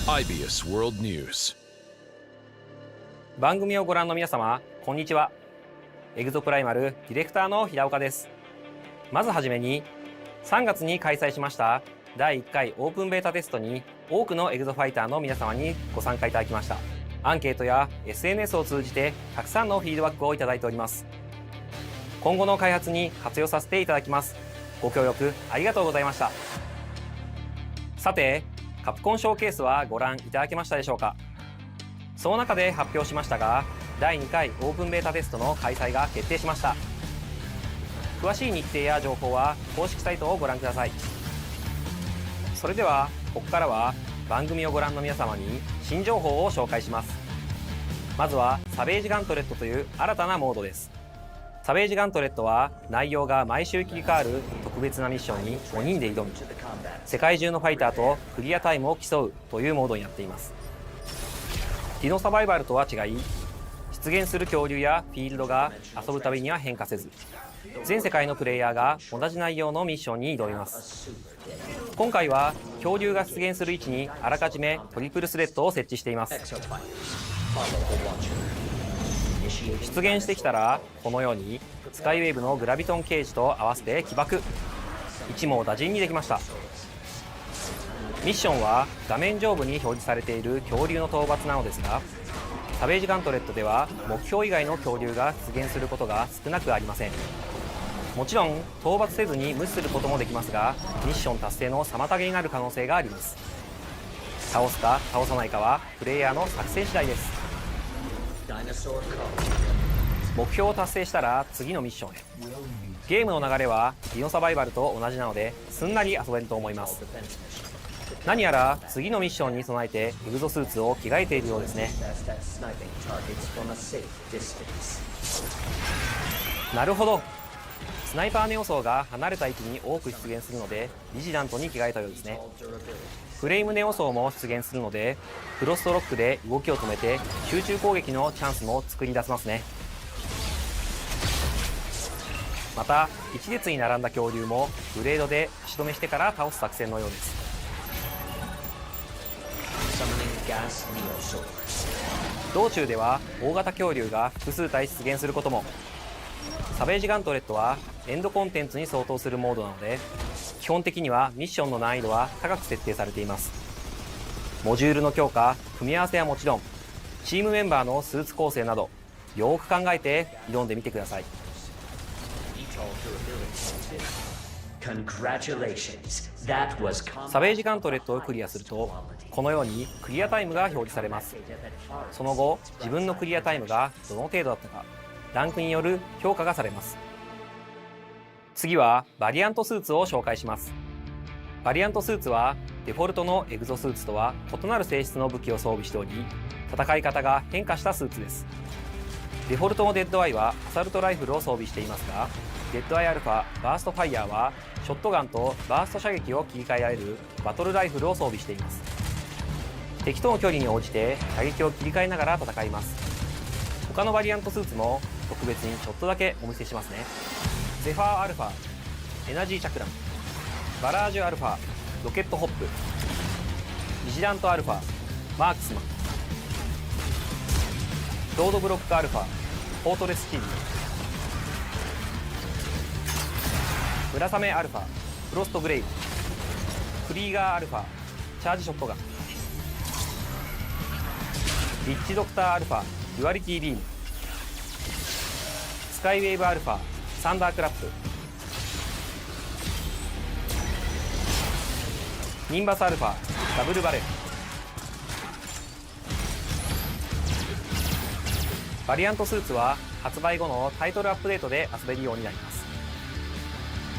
IBS World News。番組をご覧の皆様、こんにちは。エグゾプライマルディレクターの平岡です。まずはじめに、3月に開催しました第1回オープンベータテストに多くのエグゾファイターの皆様にご参加いただきました。アンケートや SNS を通じてたくさんのフィードバックをいただいております。今後の開発に活用させていただきます。ご協力ありがとうございました。さて、カプコンショーケースはご覧いただけましたでしょうか。その中で発表しましたが、第2回オープンベータテストの開催が決定しました。詳しい日程や情報は公式サイトをご覧ください。それではここからは番組をご覧の皆様に新情報を紹介します。まずはサベージガントレットという新たなモードです。サベージガントレットは内容が毎週切り替わる特別なミッションに5人で挑み、世界中のファイターとクリアタイムを競うというモードになっています。ディノサバイバルとは違い、出現する恐竜やフィールドが遊ぶたびには変化せず、全世界のプレイヤーが同じ内容のミッションに挑みます。今回は恐竜が出現する位置にあらかじめトリプルスレッドを設置しています。出現してきたらこのようにスカイウェーブのグラビトンケージと合わせて起爆、一網打尽にできました。ミッションは画面上部に表示されている恐竜の討伐なのですが、サベージガントレットでは目標以外の恐竜が出現することが少なくありません。もちろん討伐せずに無視することもできますが、ミッション達成の妨げになる可能性があります。倒すか倒さないかはプレイヤーの作戦次第です。目標を達成したら次のミッションへ。ゲームの流れはディノサバイバルと同じなのですんなり遊べると思います。何やら次のミッションに備えてエグゾスーツを着替えているようですね。なるほど、スナイパーネオ層が離れた位置に多く出現するのでビジラントに着替えたようですね。フレームネオ層も出現するのでフロストロックで動きを止めて集中攻撃のチャンスも作り出せますね。また一列に並んだ恐竜もブレードで足止めしてから倒す作戦のようです。道中では大型恐竜が複数体出現することも。サベージガントレットはエンドコンテンツに相当するモードなので、基本的にはミッションの難易度は高く設定されています。モジュールの強化、組み合わせはもちろん、チームメンバーのスーツ構成などよーく考えて挑んでみてください。サベージガントレットをクリアするとこのようにクリアタイムが表示されます。その後自分のクリアタイムがどの程度だったかランクによる評価がされます。次はバリアントスーツを紹介します。バリアントスーツはデフォルトのエグゾスーツとは異なる性質の武器を装備しており、戦い方が変化したスーツです。デフォルトのデッドアイはアサルトライフルを装備していますが、デッドアイアルファバーストファイヤーはショットガンとバースト射撃を切り替えられるバトルライフルを装備しています。敵との距離に応じて射撃を切り替えながら戦います。他のバリアントスーツも特別にちょっとだけお見せしますね。ゼファーアルファ、エナジーチャクラン、バラージュアルファ、ロケットホップ、ビジラントアルファ、マークスマン、ロードブロックアルファ、フォートレスシールド、村雨アルファ、フロストブレイブ、クリーガーアルファ、チャージショットガン、リッチドクターアルファ、デュアリティビーム、スカイウェーブアルファ、サンダークラップ、ニンバスアルファ、ダブルバレル。バリアントスーツは発売後のタイトルアップデートで遊べるようになります。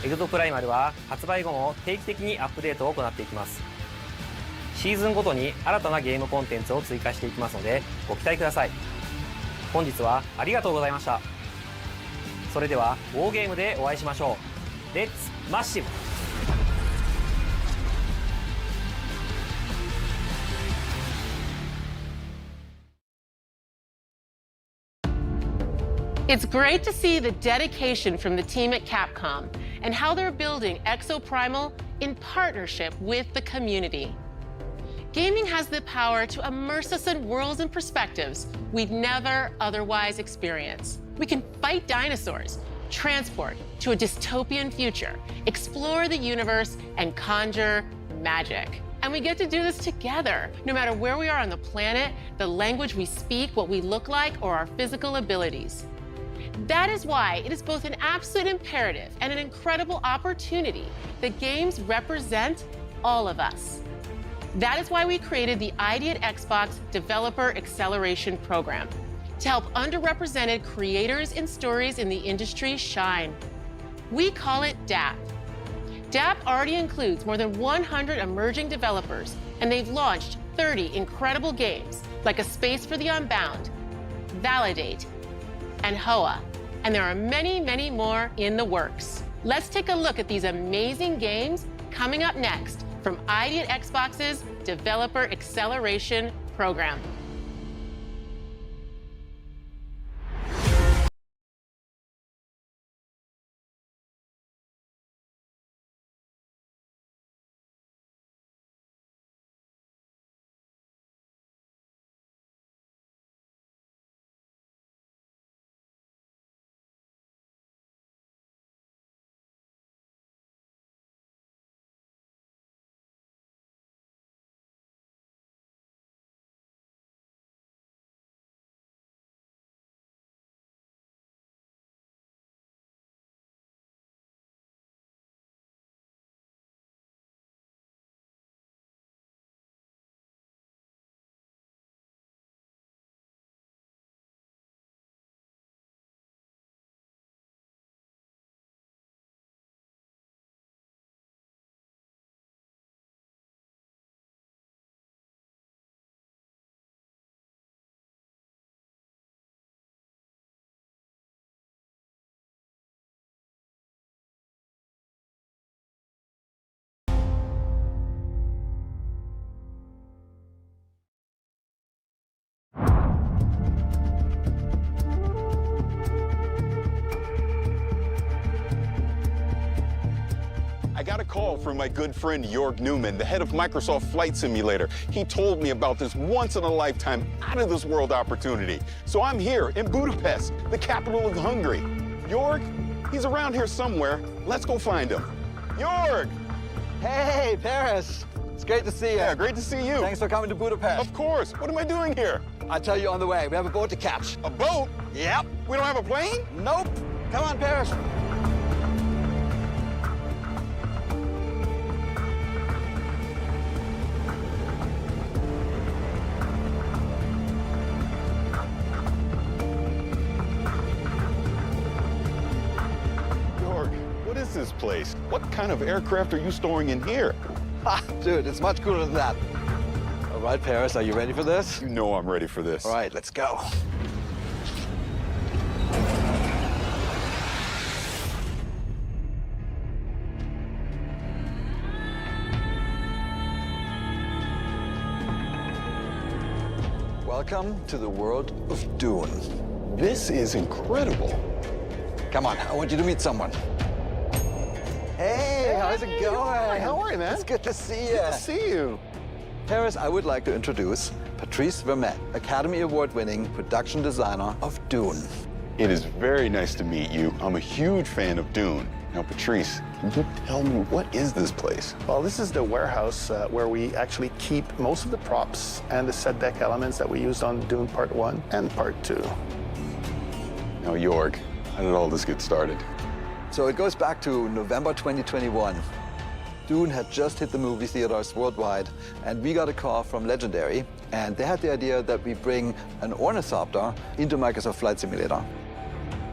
エグゾプライマルは発売後も定期的にアップデートを行っていきます。シーズンごとに新たなゲームコンテンツを追加していきますのでご期待ください。本日はありがとうございました。それではウォーゲームでお会いしましょう。レッツマッシブ。It's great to see the dedication from the team at Capcom and how they're building Exoprimal in partnership with the community. Gaming has the power to immerse us in worlds and perspectives we'd never otherwise experience. We can fight dinosaurs, transport to a dystopian future, explore the universe, and conjure magic. And we get to do this together, no matter where we are on the planet, the language we speak, what we look like, or our physical abilities. That is why it is both an absolute imperative and an incredible opportunity that games represent all of us. That is why we created the ID at Xbox Developer Acceleration Program, to help underrepresented creators and stories in the industry shine. We call it DAP. DAP already includes more than 100 emerging developers, and they've launched 30 incredible games like A Space for the Unbound, Validate, and HOA. And there are many, many more in the works. Let's take a look at these amazing games coming up next from ID at Xbox's Developer Acceleration Program. I got a call from my good friend Jörg Newman, the head of Microsoft Flight Simulator. He told me about this once-in-a-lifetime, out-of-this-world opportunity. So I'm here in Budapest, the capital of Hungary. Jörg, he's around here somewhere. Let's go find him. Jörg! Hey, Paris. It's great to see you. Yeah, great to see you. Thanks for coming to Budapest. Of course. What am I doing here? I'll tell you on the way. We have a boat to catch. A boat? Yep. We don't have a plane? Nope. Come on, Paris. This place? What kind of aircraft are you storing in here? Ha, dude, it's much cooler than that. All right, Paris, are you ready for this? You know I'm ready for this. All right, let's go. Welcome to the world of Dune. This is incredible. Come on, I want you to meet someone. Hey, how's it going? How are you, man? It's good to see you. Good to see you. Paris, I would like to introduce Patrice Vermette, Academy Award-winning production designer of Dune. It is very nice to meet you. I'm a huge fan of Dune. Now, Patrice, can you tell me, what is this place? Well, this is the warehouse where we actually keep most of the props and the set deck elements that we used on Dune Part 1 and Part 2. Now, Jörg, how did all this get started? So it goes back to November 2021. Dune had just hit the movie theaters worldwide, and we got a call from Legendary, and they had the idea that we bring an ornithopter into Microsoft Flight Simulator.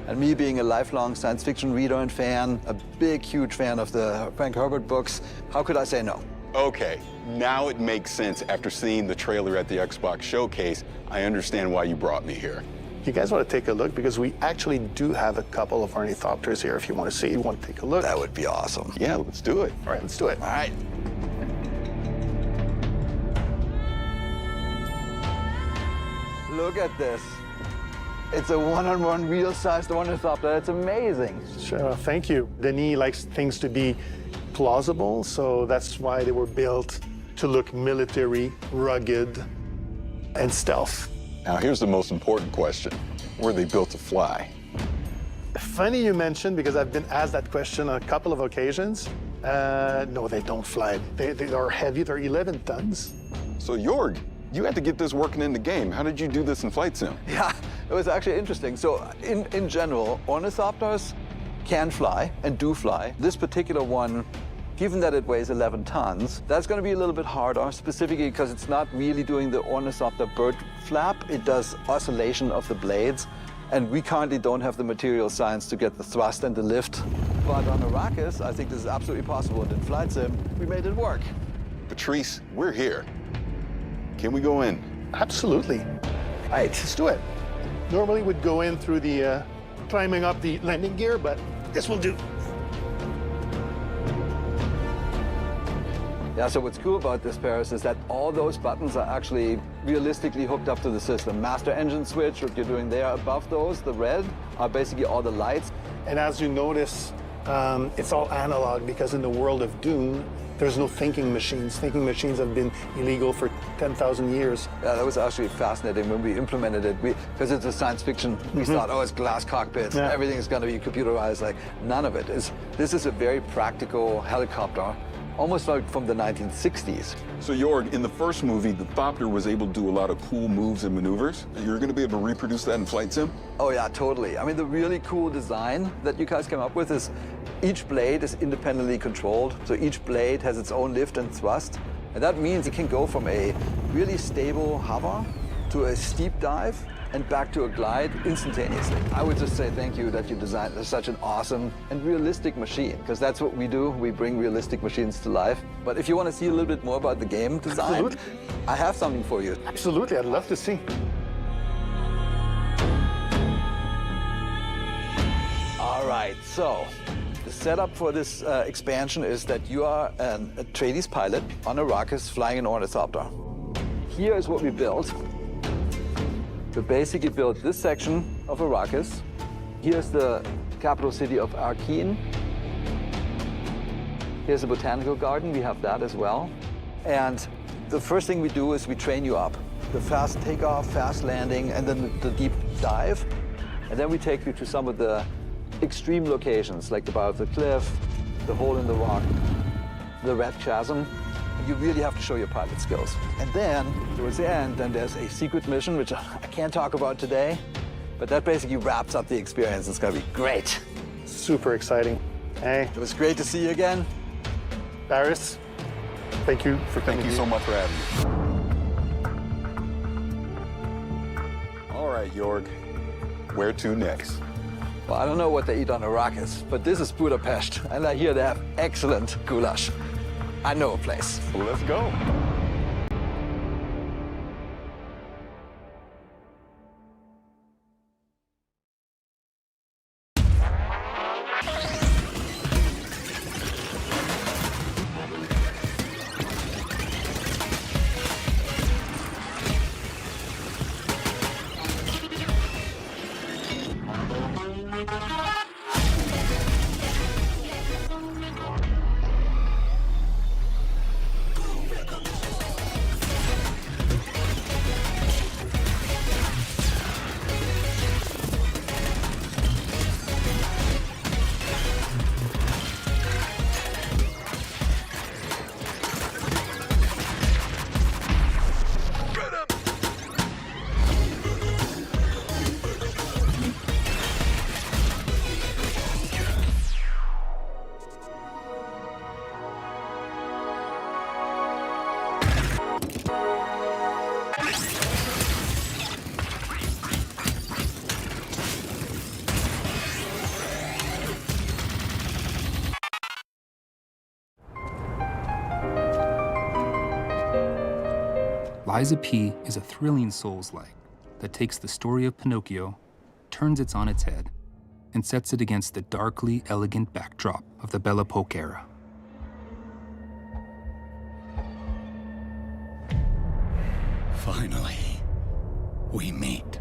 And me being a lifelong science fiction reader and fan, a big, huge fan of the Frank Herbert books, how could I say no? Okay, now it makes sense after seeing the trailer at the Xbox showcase. I understand why you brought me here. You guys want to take a look? Because we actually do have a couple of ornithopters here if you want to see. You want to take a look? That would be awesome. Yeah, let's do it. All right, let's do it. All right. Look at this. It's a one-on-one real-sized ornithopter. It's amazing. Sure, thank you. Denis likes things to be plausible, so that's why they were built to look military, rugged, and stealth. Now, here's the most important question. Were they built to fly? Funny you mentioned, because I've been asked that question on a couple of occasions. No, they don't fly. They are heavy, they're 11 tons. So Jorg, you had to get this working in the game. How did you do this in Flight Sim? Yeah, it was actually interesting. So in general, ornithopters can fly and do fly. This particular one, given that it weighs 11 tons, that's going to be a little bit harder, specifically because it's not really doing the ornithopter bird flap. It does oscillation of the blades. And we currently don't have the material science to get the thrust and the lift. But on Arrakis, I think this is absolutely possible. And in Flight Sim, we made it work. Patrice, we're here. Can we go in? Absolutely. All right, let's do it. Normally we'd go in through the climbing up the landing gear, but this will do. Yeah, so what's cool about this, Paris, is that all those buttons are actually realistically hooked up to the system. Master engine switch, what you're doing there above those, the red, are basically all the lights. And as you notice, it's all analog because in the world of Dune, there's no thinking machines. Thinking machines have been illegal for 10,000 years. Yeah, that was actually fascinating when we implemented it. Because it's a science fiction, we thought, oh, it's glass cockpits, everything is going to be computerized. Like, none of it is. This is a very practical helicopter, almost like from the 1960s. So Jorg, in the first movie, the Thopter was able to do a lot of cool moves and maneuvers. You're going to be able to reproduce that in Flight Sim? Oh yeah, totally. I mean, the really cool design that you guys came up with is each blade is independently controlled. So each blade has its own lift and thrust. And that means it can go from a really stable hover to a steep dive and back to a glide instantaneously. I would just say thank you that you designed such an awesome and realistic machine, because that's what we do. We bring realistic machines to life. But if you want to see a little bit more about the game design, I have something for you. Absolutely, I'd love to see. All right, so the setup for this expansion is that you are a Atreides pilot on Arrakis flying an ornithopter. Here is what we built. We basically built this section of Arrakis. Here's the capital city of Arkeen. Here's a botanical garden. We have that as well. And the first thing we do is we train you up. The fast takeoff, fast landing, and then the deep dive. And then we take you to some of the extreme locations, like the bow of the cliff, the hole in the rock, the red chasm. You really have to show your pilot skills. And then, towards the end, then there's a secret mission, which I can't talk about today, but that basically wraps up the experience. It's gonna be great. Super exciting. Hey. It was great to see you again. Paris, thank you for coming. Thank you so much for having me. All right, Jorg, where to next? Well, I don't know what they eat on Arrakis, but this is Budapest, and I hear they have excellent goulash. I know a place. Well, let's go. Liza P. is a thrilling Souls-like that takes the story of Pinocchio, turns it on its head, and sets it against the darkly elegant backdrop of the Belle Epoque era. Finally, we meet.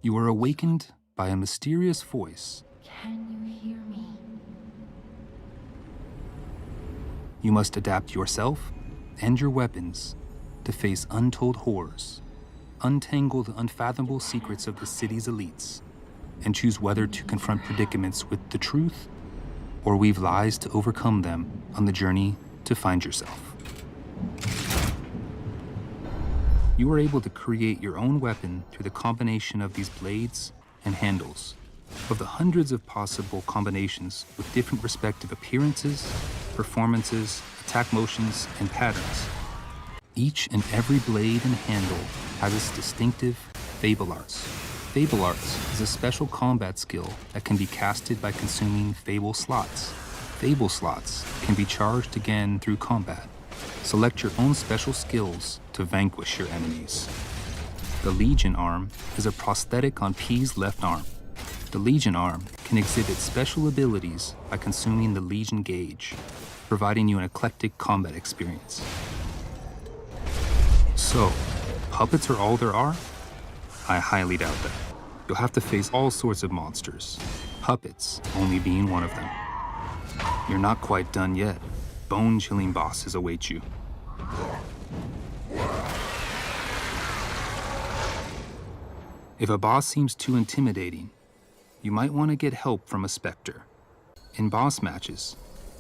You are awakened by a mysterious voice. Can you hear me? You must adapt yourself and your weapons to face untold horrors, untangle the unfathomable secrets of the city's elites, and choose whether to confront predicaments with the truth or weave lies to overcome them on the journey to find yourself. You are able to create your own weapon through the combination of these blades and handles. Of the hundreds of possible combinations with different respective appearances, performances, attack motions, and patterns, each and every blade and handle has its distinctive Fable Arts. Fable Arts is a special combat skill that can be casted by consuming Fable slots. Fable slots can be charged again through combat. Select your own special skills to vanquish your enemies. The Legion Arm is a prosthetic on P's left arm. The Legion Arm can exhibit special abilities by consuming the Legion Gauge, providing you an eclectic combat experience. So, puppets are all there are? I highly doubt that. You'll have to face all sorts of monsters, puppets only being one of them. You're not quite done yet. Bone-chilling bosses await you. If a boss seems too intimidating, you might want to get help from a specter. In boss matches,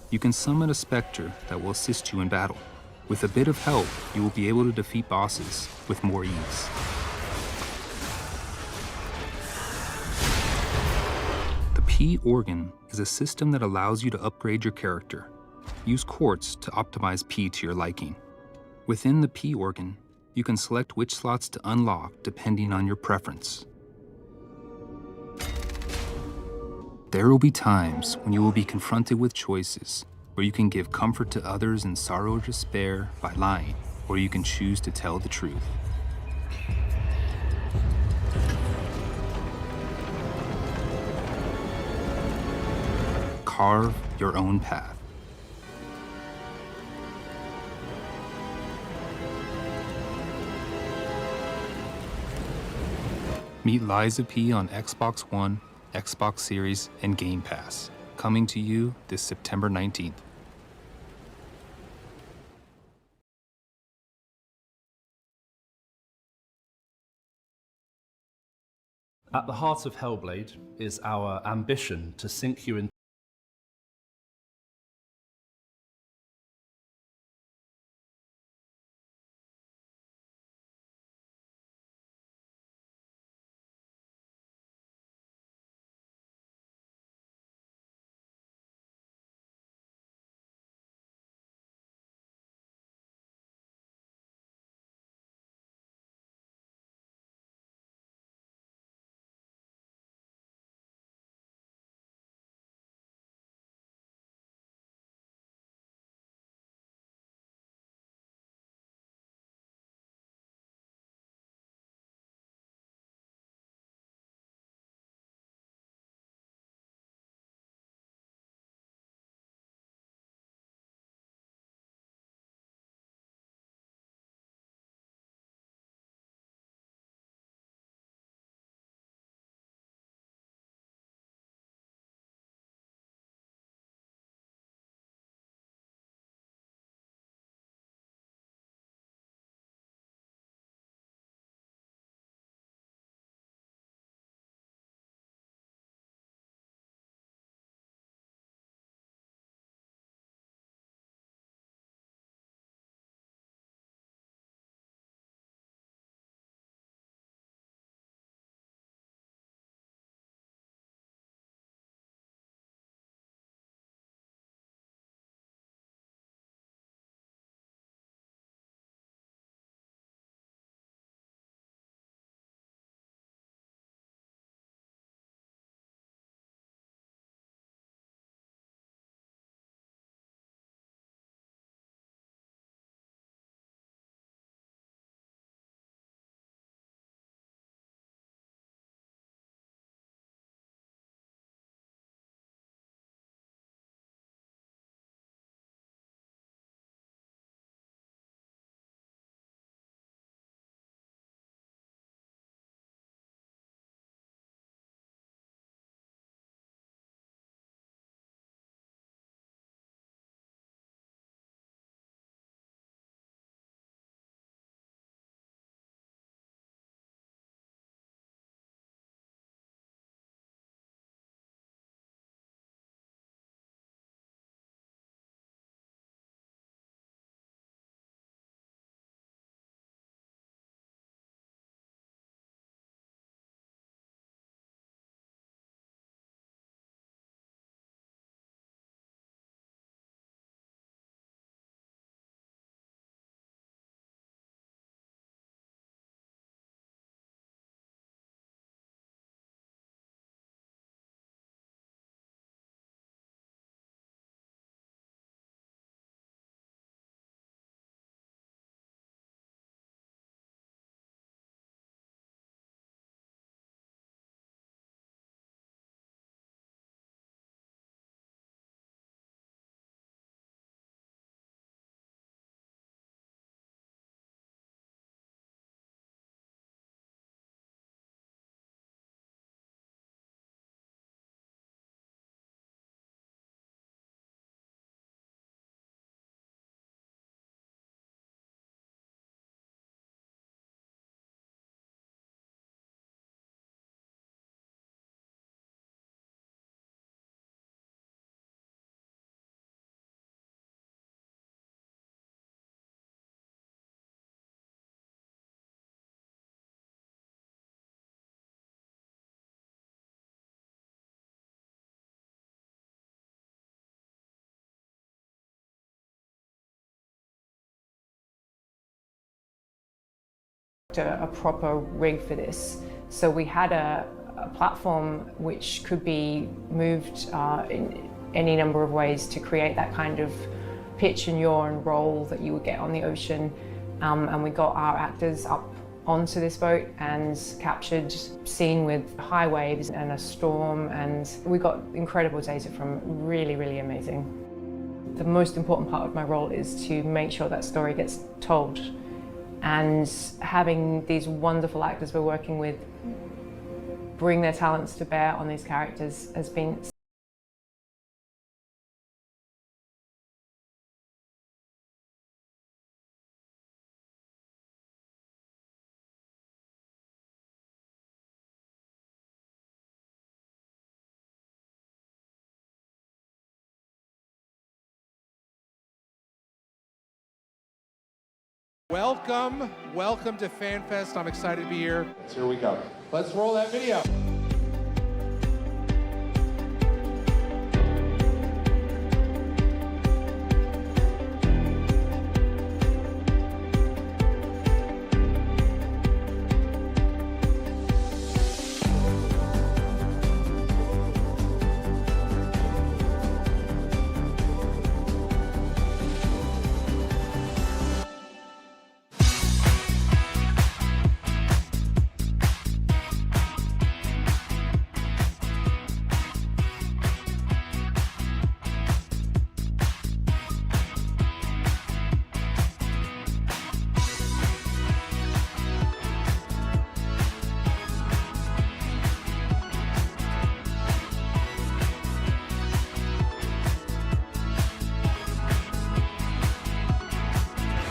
you can summon a specter that will assist you in battle. With a bit of help, you will be able to defeat bosses with more ease. The P organ is a system that allows you to upgrade your character. Use quartz to optimize P to your liking. Within the P organ, you can select which slots to unlock depending on your preference. There will be times when you will be confronted with choices where you can give comfort to others in sorrow or despair by lying, or you can choose to tell the truth. Carve your own path. Meet Liza P on Xbox One, Xbox Series, and Game Pass, coming to you this September 19th. At the heart of Hellblade is our ambition to sink you into A proper rig for this. So we had a platform which could be moved in any number of ways to create that kind of pitch and yaw and roll that you would get on the ocean. And we got our actors up onto this boat and captured scene with high waves and a storm, and we got incredible data from it. Really, really amazing. The most important part of my role is to make sure that story gets told, and having these wonderful actors we're working with bring their talents to bear on these characters has been Welcome to FanFest. I'm excited to be here. Here we go. Let's roll that video.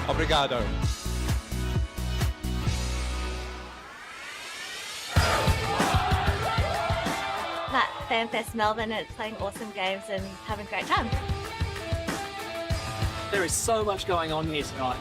Obrigado. At FanFest Melbourne, it's playing awesome games and having a great time. There is so much going on here tonight.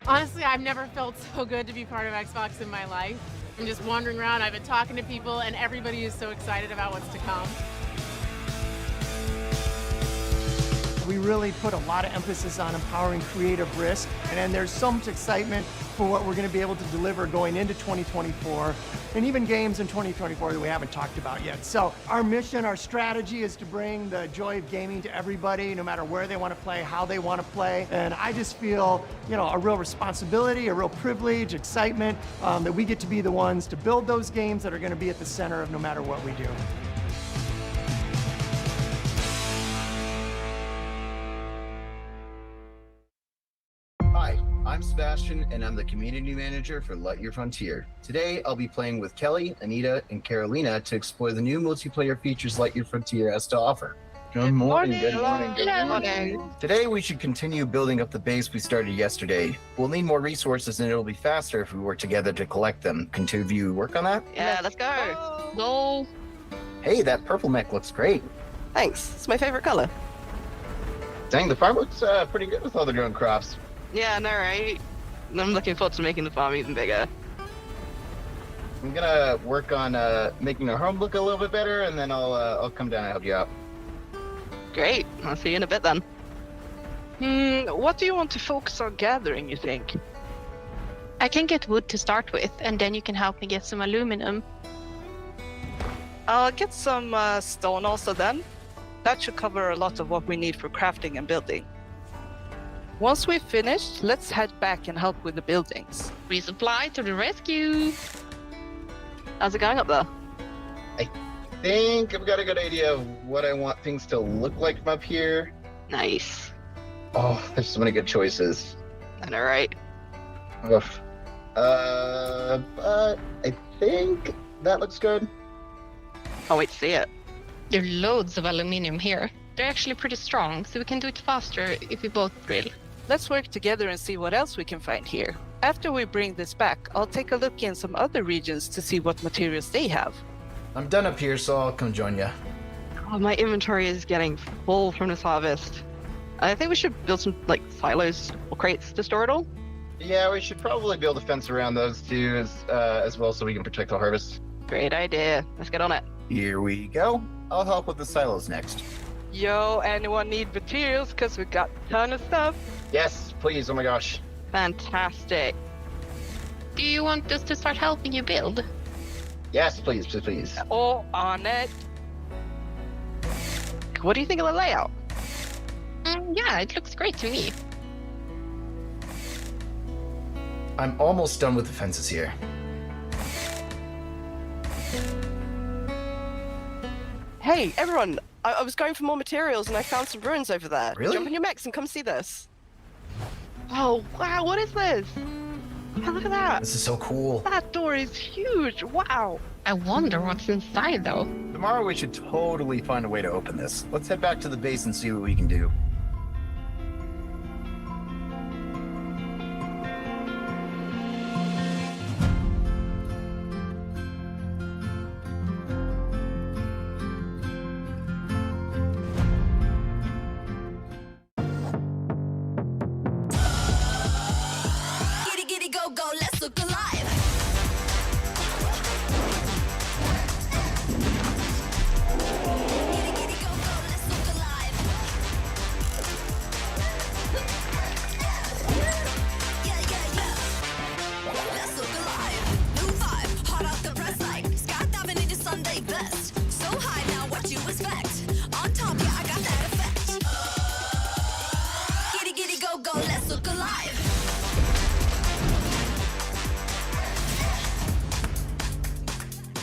Honestly, I've never felt so good to be part of Xbox in my life. I'm just wandering around, I've been talking to people, and everybody is so excited about what's to come. We really put a lot of emphasis on empowering creative risk, and then there's so much excitement for what we're going to be able to deliver going into 2024, and even games in 2024 that we haven't talked about yet. So our mission, our strategy is to bring the joy of gaming to everybody, no matter where they want to play, how they want to play. And I just feel, a real responsibility, a real privilege, excitement that we get to be the ones to build those games that are going to be at the center of no matter what we do. Hi, I'm Sebastian, and I'm the community manager for Light Your Frontier. Today, I'll be playing with Kelly, Anita, and Carolina to explore the new multiplayer features Light Your Frontier has to offer. Good morning, good morning, good morning. Today, we should continue building up the base we started yesterday. We'll need more resources, and it'll be faster if we work together to collect them. Can two of you work on that? Yeah, let's go. Go. Hey, that purple mech looks great. Thanks. It's my favorite color. Dang, the farm looks pretty good with all the grown crops. Yeah, I know, right? I'm looking forward to making the farm even bigger. I'm gonna work on making our home look a little bit better, and then I'll come down and help you out. Great. I'll see you in a bit then. What do you want to focus on gathering, you think? I can get wood to start with, and then you can help me get some aluminum. I'll get some stone also then. That should cover a lot of what we need for crafting and building. Once we've finished, let's head back and help with the buildings. Resupply to the rescue. How's it going up there? I think I've got a good idea of what I want things to look like from up here. Nice. Oh, there's so many good choices. I know, right? Oof. But I think that looks good. Can't wait to see it. There are loads of aluminium here. They're actually pretty strong, so we can do it faster if we both drill. Let's work together and see what else we can find here. After we bring this back, I'll take a look in some other regions to see what materials they have. I'm done up here, so I'll come join you. Oh, my inventory is getting full from this harvest. I think we should build some silos or crates to store it all. Yeah, we should probably build a fence around those two as well so we can protect the harvest. Great idea. Let's get on it. Here we go. I'll help with the silos next. Yo, anyone need materials? Because we got a ton of stuff. Yes, please. Oh my gosh. Fantastic. Do you want us to start helping you build? Yes, please, please, please. All on it. What do you think of the layout? Yeah, it looks great to me. I'm almost done with the fences here. Hey, everyone. I was going for more materials and I found some ruins over there. Really? Jump in your mechs and come see this. Oh, wow, what is this? Oh, look at that. This is so cool. That door is huge. Wow. I wonder what's inside, though. Tomorrow we should totally find a way to open this. Let's head back to the base and see what we can do.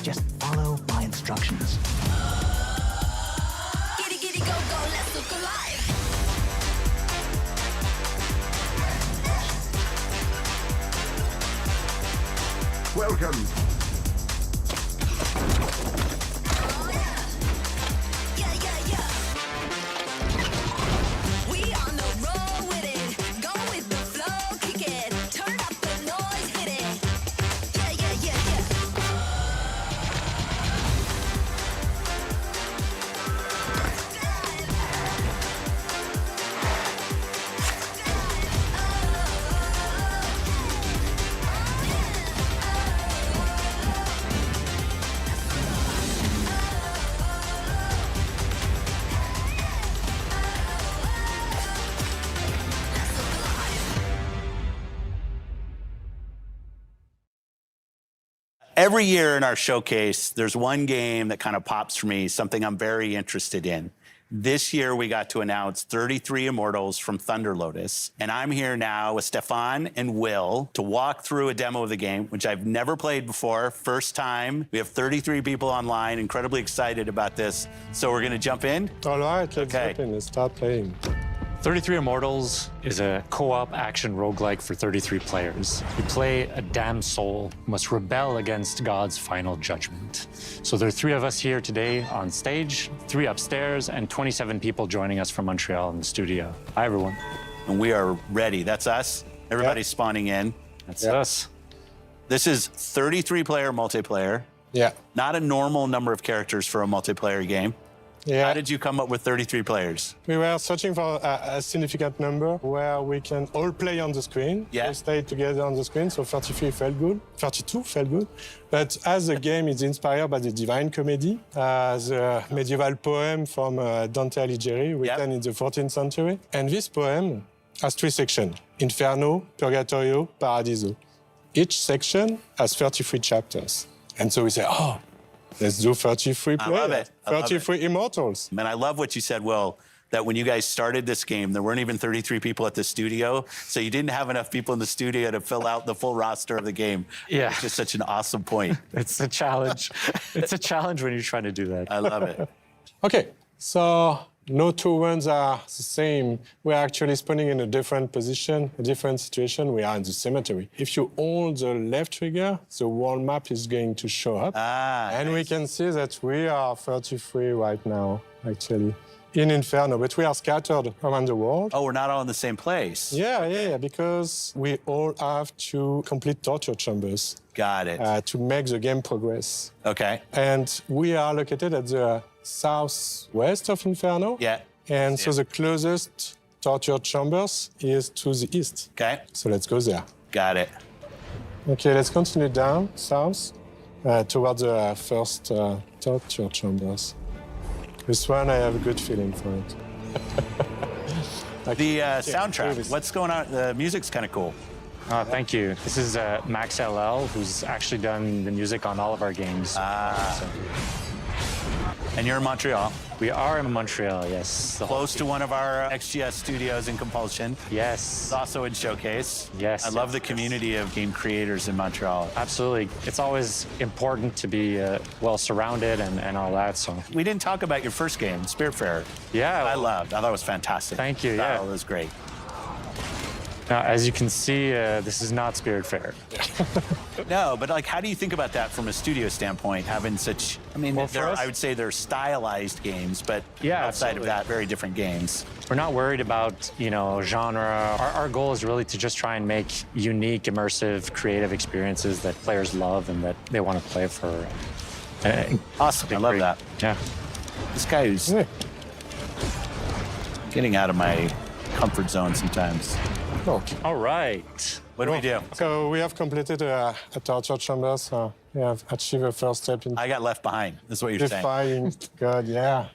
Just follow my instructions. Giddy, giddy, go, go, let's look alive. Welcome. Every year in our showcase, there's one game that kind of pops for me, something I'm very interested in. This year, we got to announce 33 Immortals from Thunder Lotus. And I'm here now with Stefan and Will to walk through a demo of the game, which I've never played before, first time. We have 33 people online, incredibly excited about this. So we're gonna jump in? All right, let's jump in and start playing. 33 Immortals is a co-op action roguelike for 33 players. You play a damned soul who must rebel against God's final judgment. So there are 3 of us here today on stage, 3 upstairs, and 27 people joining us from Montreal in the studio. Hi, everyone. And we are ready. That's us. Everybody's spawning in. That's us. This is 33-player multiplayer. Yeah. Not a normal number of characters for a multiplayer game. Yeah. How did you come up with 33 players? We were searching for a significant number where we can all play on the screen. Yeah. We stay together on the screen, so 33 felt good. 32 felt good. But as the game is inspired by the Divine Comedy, the medieval poem from Dante Alighieri, written in the 14th century. And this poem has 3 sections: Inferno, Purgatorio, Paradiso. Each section has 33 chapters. And so we say, oh, let's do 33 players. I love it. 33 Immortals. And I love what you said, Will, that when you guys started this game, there weren't even 33 people at the studio. So you didn't have enough people in the studio to fill out the full roster of the game. Yeah. It's just such an awesome point. It's a challenge. It's a challenge when you're trying to do that. I love it. Okay, so no two runs are the same. We're actually spawning in a different position, a different situation. We are in the cemetery. If you hold the left trigger, the world map is going to show up. And nice. we can see that we are 33 right now, actually, in Inferno, but we are scattered around the world. Oh, we're not all in the same place. Yeah, because we all have to complete torture chambers. Got it. To make the game progress. Okay. And we are located at the southwest of Inferno. Yeah. And so the closest torture chambers is to the east. Okay. So let's go there. Got it. Okay, let's continue down south towards the first torture chambers. This one, I have a good feeling for it. The soundtrack, what's going on? The music's kind of cool. Thank you. This is Max LL, who's actually done the music on all of our games. And you're in Montreal? We are in Montreal, yes. Close to one of our XGS studios in Compulsion. Yes. It's also in Showcase. Yes. I love the community of game creators in Montreal. Absolutely. It's always important to be well surrounded and all that, so. We didn't talk about your first game, Spiritfarer. Yeah. I thought it was fantastic. Thank you, yeah. It was great. Now, as you can see, this is not Spiritfarer. No, but like, how do you think about that from a studio standpoint, having such, I mean, Well, I would say they're stylized games, but Yeah, outside absolutely. of that, very different games. We're not worried about, genre. Our goal is really to just try and make unique, immersive, creative experiences that players love and that they want to play for. Awesome, I love that. Yeah. This guy who's getting out of my comfort zone sometimes. Okay. All right. What do we do? So we have completed a torture chamber, so we have achieved a first step in I got left behind. That's what you're saying. defying God, yeah.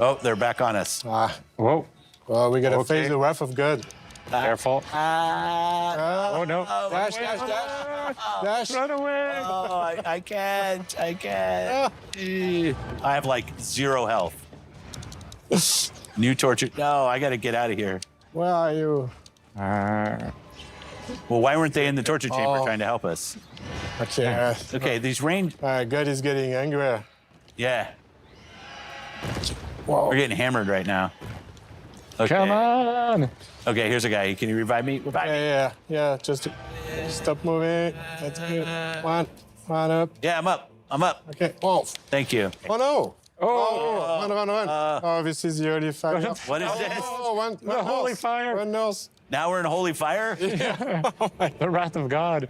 Oh, they're back on us. Whoa. Well, we gotta Okay. face the wrath of God. Careful. Oh, no. Dash, dash, dash. Dash. Run away. Oh, I can't. I have like 0 health. New torture. No, I got to get out of here. Where are you? Well, why weren't they in the torture chamber trying to help us? Okay. Okay, these range. God is getting angry. Yeah. Whoa. We're getting hammered right now. Okay. Come on. Okay, here's a guy. Can you revive me? Revive me. Yeah. Just stop moving. That's good. One up. Yeah, I'm up. I'm up. Okay. Oh. Thank you. Oh no. Run. This is the holy fire. What is this? One holy fire. One nose. Now we're in holy fire? The wrath of God.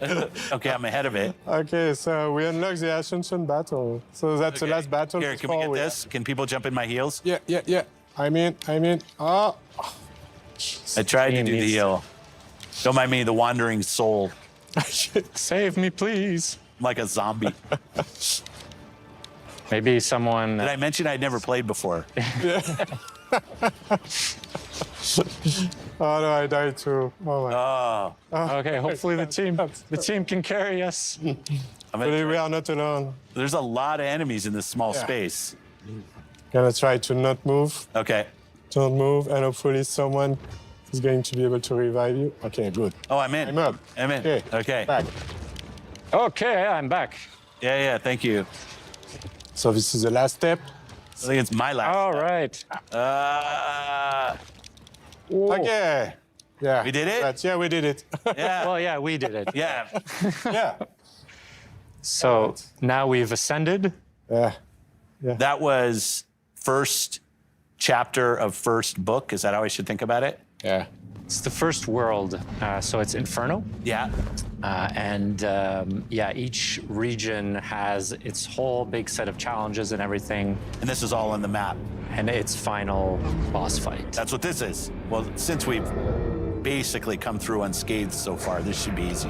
Okay, I'm ahead of it. Okay, so we unlock the Ascension battle. So that's the last battle. Here, can we get this? Can people jump in my heels? Yeah. I mean. Oh. I tried to do the heal. Don't mind me, the wandering soul. Save me, please. I'm like a zombie. Maybe someone. Did I mention I'd never played before? Oh no, I died too. Oh my. Okay, hopefully the team can carry us. We are not alone. There's a lot of enemies in this small space. Gonna try to not move. Okay. Don't move, and hopefully someone is going to be able to revive you. Okay, good. Oh, I'm in. I'm up. I'm in. Okay. Back. Okay, I'm back. Yeah, thank you. So this is the last step. I think it's my last. All right. Okay. Yeah. We did it? Yeah, we did it. Yeah. Well, yeah, we did it. Yeah. Yeah. So now we've ascended. Yeah. That was first chapter of first book. Is that how I should think about it? Yeah. It's the first world, so it's Inferno. Yeah. Each region has its whole big set of challenges and everything. And this is all on the map. And its final boss fight. That's what this is. Well, since we've basically come through unscathed so far, this should be easy.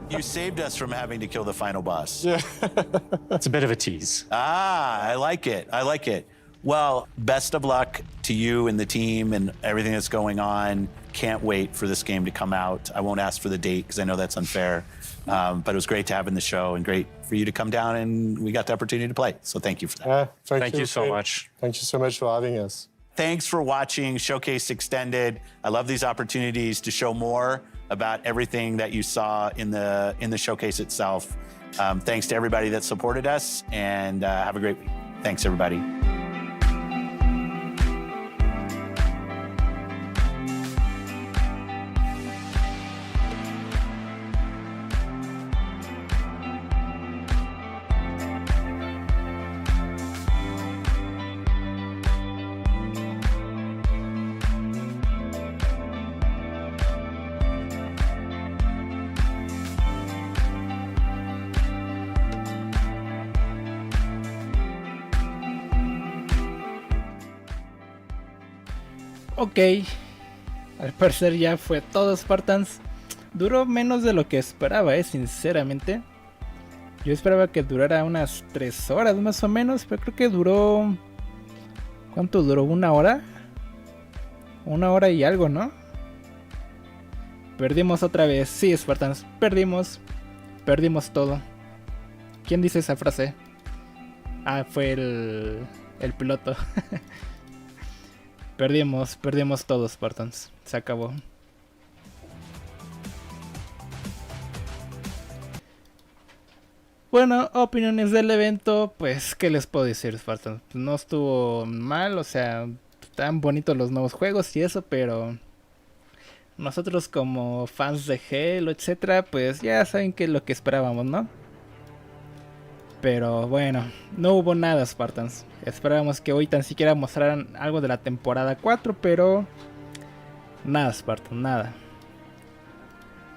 You saved us from having to kill the final boss. Yeah. It's a bit of a tease. I like it. I like it. Well, best of luck to you and the team and everything that's going on. Can't wait for this game to come out. I won't ask for the date because I know that's unfair. But it was great to have in the show and great for you to come down and we got the opportunity to play. So thank you for that. Thank you so much. Thank you so much for having us. Thanks for watching Showcase Extended. I love these opportunities to show more about everything that you saw in the showcase itself. Thanks to everybody that supported us, and have a great week. Thanks, everybody. Ok, al parecer ya fue todo, Spartans. Duró menos de lo que esperaba, sinceramente. Yo esperaba que durara unas 3 horas más o menos, pero creo que duró... ¿Cuánto duró? ¿1 hora? 1 hora y algo, ¿no? Perdimos otra vez. Sí, Spartans, perdimos. Perdimos todo. ¿Quién dice esa frase? Ah, fue el piloto. Perdimos todo, Spartans. Se acabó. Bueno, opiniones del evento, pues, ¿qué les puedo decir, Spartans? No estuvo mal, o sea, están bonitos los nuevos juegos y eso, pero nosotros como fans de Halo, etcétera, pues ya saben que es lo que esperábamos, ¿no? Pero bueno, no hubo nada, Spartans. Esperábamos que hoy tan siquiera mostraran algo de la temporada 4, pero nada, Spartans, nada.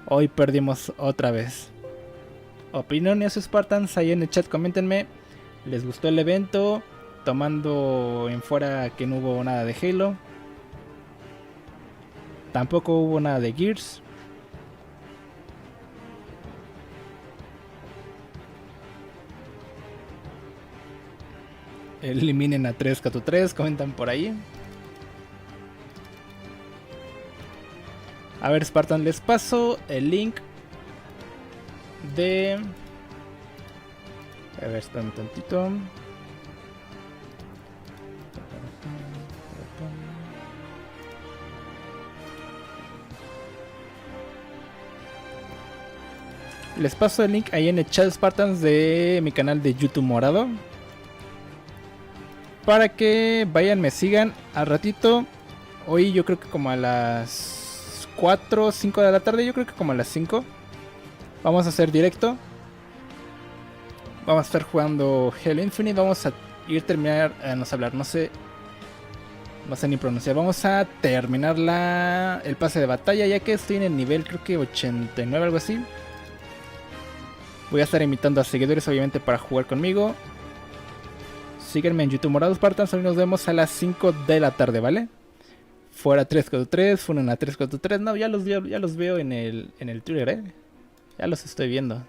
Hoy perdimos otra vez. Opiniones, Spartans, ahí en el chat coméntenme. ¿Les gustó el evento? Tomando en fuera que no hubo nada de Halo. Tampoco hubo nada de Gears. Eliminen a 3-4-3, comentan por ahí. A ver, Spartan, les paso el link de... A ver, espérame un tantito. Les paso el link ahí en el chat, Spartans, de mi canal de YouTube morado, para que vayan, me sigan al ratito. Hoy yo creo que como a las 4 o 5 de la tarde, yo creo que como a las 5 vamos a hacer directo. Vamos a estar jugando Halo Infinite. Vamos a ir terminar, no sé ni pronunciar. Vamos a terminar el pase de batalla, ya que estoy en el nivel creo que 89, algo así. Voy a estar invitando a seguidores obviamente para jugar conmigo. Síguenme en YouTube morado, Spartans. Hoy nos vemos a las 5 de la tarde, ¿vale? Fuera 343, fueron a 343. No, ya los veo en el Twitter, ya los estoy viendo.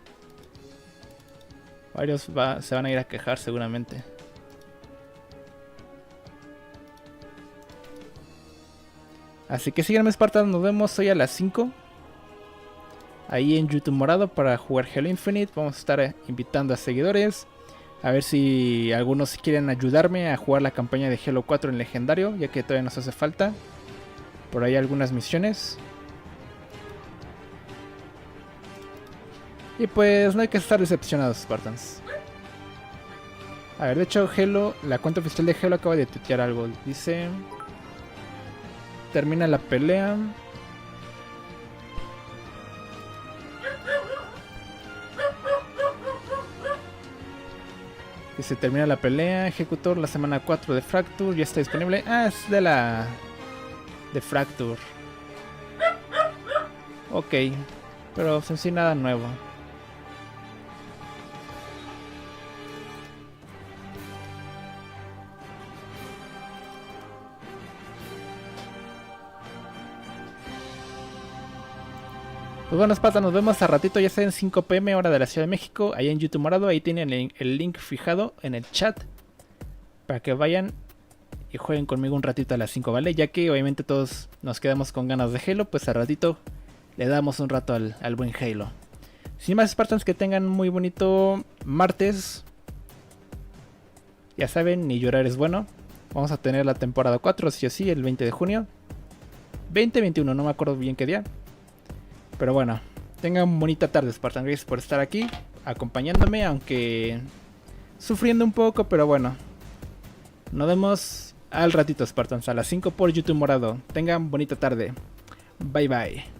Varios se van a ir a quejar seguramente. Así que síganme, Spartans. Nos vemos hoy a las 5. Ahí en YouTube morado para jugar Halo Infinite. Vamos a estar invitando a seguidores. A ver si algunos quieren ayudarme a jugar la campaña de Halo 4 en legendario, ya que todavía nos hace falta por ahí algunas misiones. Y pues no hay que estar decepcionados, Spartans. A ver, de hecho Halo, la cuenta oficial de Halo acaba de tuitear algo. Dice: termina la pelea. Dice: termina la pelea, Ejecutor, la semana 4 de Fracture, ya está disponible. Ah, es de Fracture. Ok, pero en sí nada nuevo. Pues bueno, Spartan, nos vemos a ratito, ya sea en 5 PM hora de la Ciudad de México, ahí en YouTube morado. Ahí tienen el link fijado en el chat para que vayan y jueguen conmigo un ratito a las 5, ¿vale? Ya que obviamente todos nos quedamos con ganas de Halo, pues a ratito le damos un rato al buen Halo. Sin más, Spartans, que tengan muy bonito martes. Ya saben, ni llorar es bueno. Vamos a tener la temporada 4, sí o sí, el 20 de junio. 20-21, no me acuerdo bien qué día. Pero bueno, tengan bonita tarde, Spartan. Gracias por estar aquí, acompañándome, aunque sufriendo un poco, pero bueno. Nos vemos al ratito, Spartans, a las 5 por YouTube morado. Tengan bonita tarde. Bye bye.